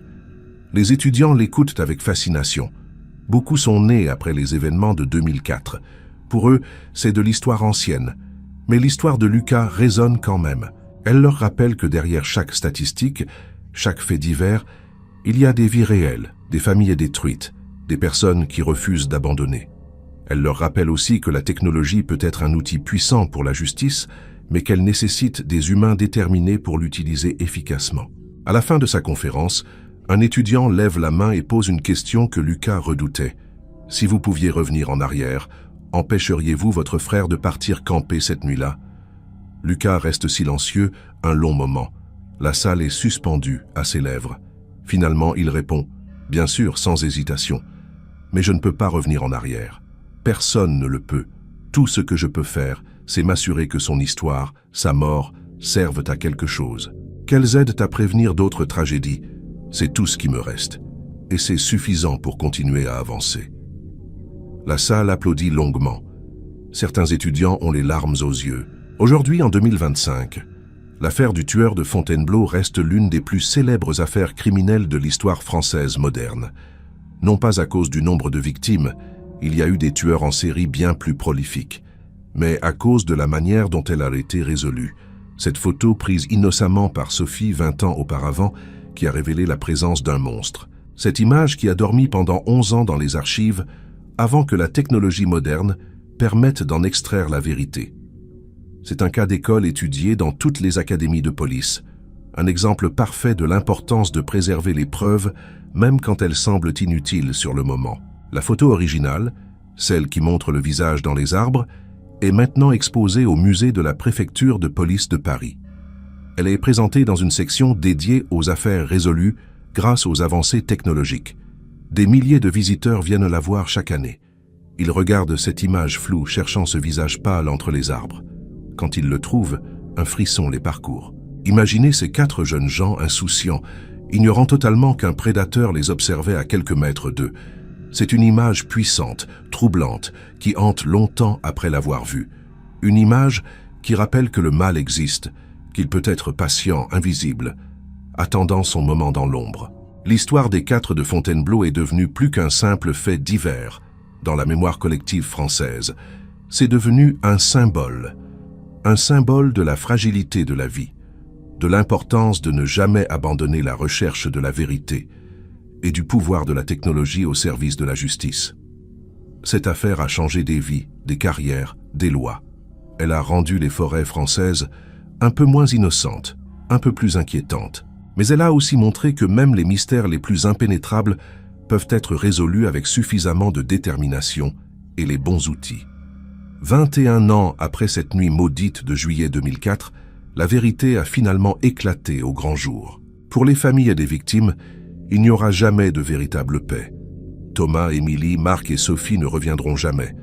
Les étudiants l'écoutent avec fascination. Beaucoup sont nés après les événements de 2004. Pour eux, c'est de l'histoire ancienne. Mais l'histoire de Lucas résonne quand même. Elle leur rappelle que derrière chaque statistique, chaque fait divers, il y a des vies réelles, des familles détruites, des personnes qui refusent d'abandonner. Elle leur rappelle aussi que la technologie peut être un outil puissant pour la justice, mais qu'elle nécessite des humains déterminés pour l'utiliser efficacement. À la fin de sa conférence, un étudiant lève la main et pose une question que Lucas redoutait. Si vous pouviez revenir en arrière, empêcheriez-vous votre frère de partir camper cette nuit-là? Lucas reste silencieux un long moment. La salle est suspendue à ses lèvres. Finalement, il répond, bien sûr, sans hésitation. Mais je ne peux pas revenir en arrière. Personne ne le peut. Tout ce que je peux faire, c'est m'assurer que son histoire, sa mort, servent à quelque chose. Qu'elles aident à prévenir d'autres tragédies. C'est tout ce qui me reste. Et c'est suffisant pour continuer à avancer. La salle applaudit longuement. Certains étudiants ont les larmes aux yeux. Aujourd'hui, en 2025, l'affaire du tueur de Fontainebleau reste l'une des plus célèbres affaires criminelles de l'histoire française moderne. Non pas à cause du nombre de victimes, il y a eu des tueurs en série bien plus prolifiques, mais à cause de la manière dont elle a été résolue. Cette photo prise innocemment par Sophie 20 ans auparavant, qui a révélé la présence d'un monstre. Cette image qui a dormi pendant 11 ans dans les archives, avant que la technologie moderne permette d'en extraire la vérité. C'est un cas d'école étudié dans toutes les académies de police, un exemple parfait de l'importance de préserver les preuves, même quand elles semblent inutiles sur le moment. La photo originale, celle qui montre le visage dans les arbres, est maintenant exposée au musée de la préfecture de police de Paris. Elle est présentée dans une section dédiée aux affaires résolues grâce aux avancées technologiques. Des milliers de visiteurs viennent la voir chaque année. Ils regardent cette image floue cherchant ce visage pâle entre les arbres. Quand ils le trouvent, un frisson les parcourt. Imaginez ces 4 jeunes gens insouciants, ignorant totalement qu'un prédateur les observait à quelques mètres d'eux. C'est une image puissante, troublante, qui hante longtemps après l'avoir vue. Une image qui rappelle que le mal existe, qu'il peut être patient, invisible, attendant son moment dans l'ombre. L'histoire des 4 de Fontainebleau est devenue plus qu'un simple fait divers dans la mémoire collective française. C'est devenu un symbole de la fragilité de la vie, de l'importance de ne jamais abandonner la recherche de la vérité et du pouvoir de la technologie au service de la justice. Cette affaire a changé des vies, des carrières, des lois. Elle a rendu les forêts françaises un peu moins innocentes, un peu plus inquiétantes. Mais elle a aussi montré que même les mystères les plus impénétrables peuvent être résolus avec suffisamment de détermination et les bons outils. 21 ans après cette nuit maudite de juillet 2004, la vérité a finalement éclaté au grand jour. Pour les familles et des victimes, il n'y aura jamais de véritable paix. Thomas, Émilie, Marc et Sophie ne reviendront jamais.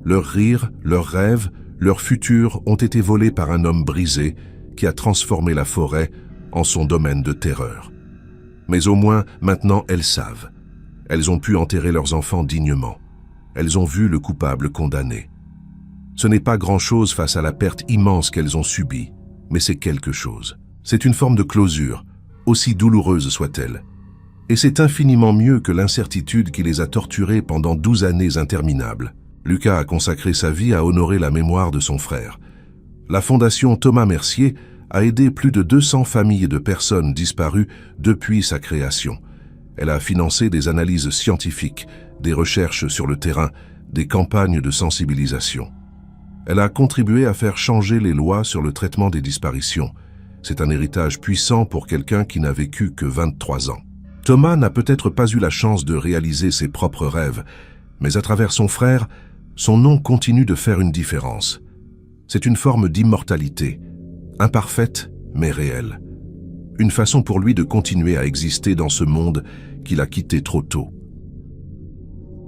Leurs rires, leurs rêves, leur futur ont été volés par un homme brisé qui a transformé la forêt en son domaine de terreur. Mais au moins, maintenant, elles savent. Elles ont pu enterrer leurs enfants dignement. Elles ont vu le coupable condamné. Ce n'est pas grand-chose face à la perte immense qu'elles ont subie, mais c'est quelque chose. C'est une forme de closure, aussi douloureuse soit-elle. Et c'est infiniment mieux que l'incertitude qui les a torturées pendant 12 années interminables. Lucas a consacré sa vie à honorer la mémoire de son frère. La Fondation Thomas Mercier a aidé plus de 200 familles de personnes disparues depuis sa création. Elle a financé des analyses scientifiques, des recherches sur le terrain, des campagnes de sensibilisation. Elle a contribué à faire changer les lois sur le traitement des disparitions. C'est un héritage puissant pour quelqu'un qui n'a vécu que 23 ans. Thomas n'a peut-être pas eu la chance de réaliser ses propres rêves, mais à travers son frère, son nom continue de faire une différence. C'est une forme d'immortalité, imparfaite mais réelle. Une façon pour lui de continuer à exister dans ce monde qu'il a quitté trop tôt.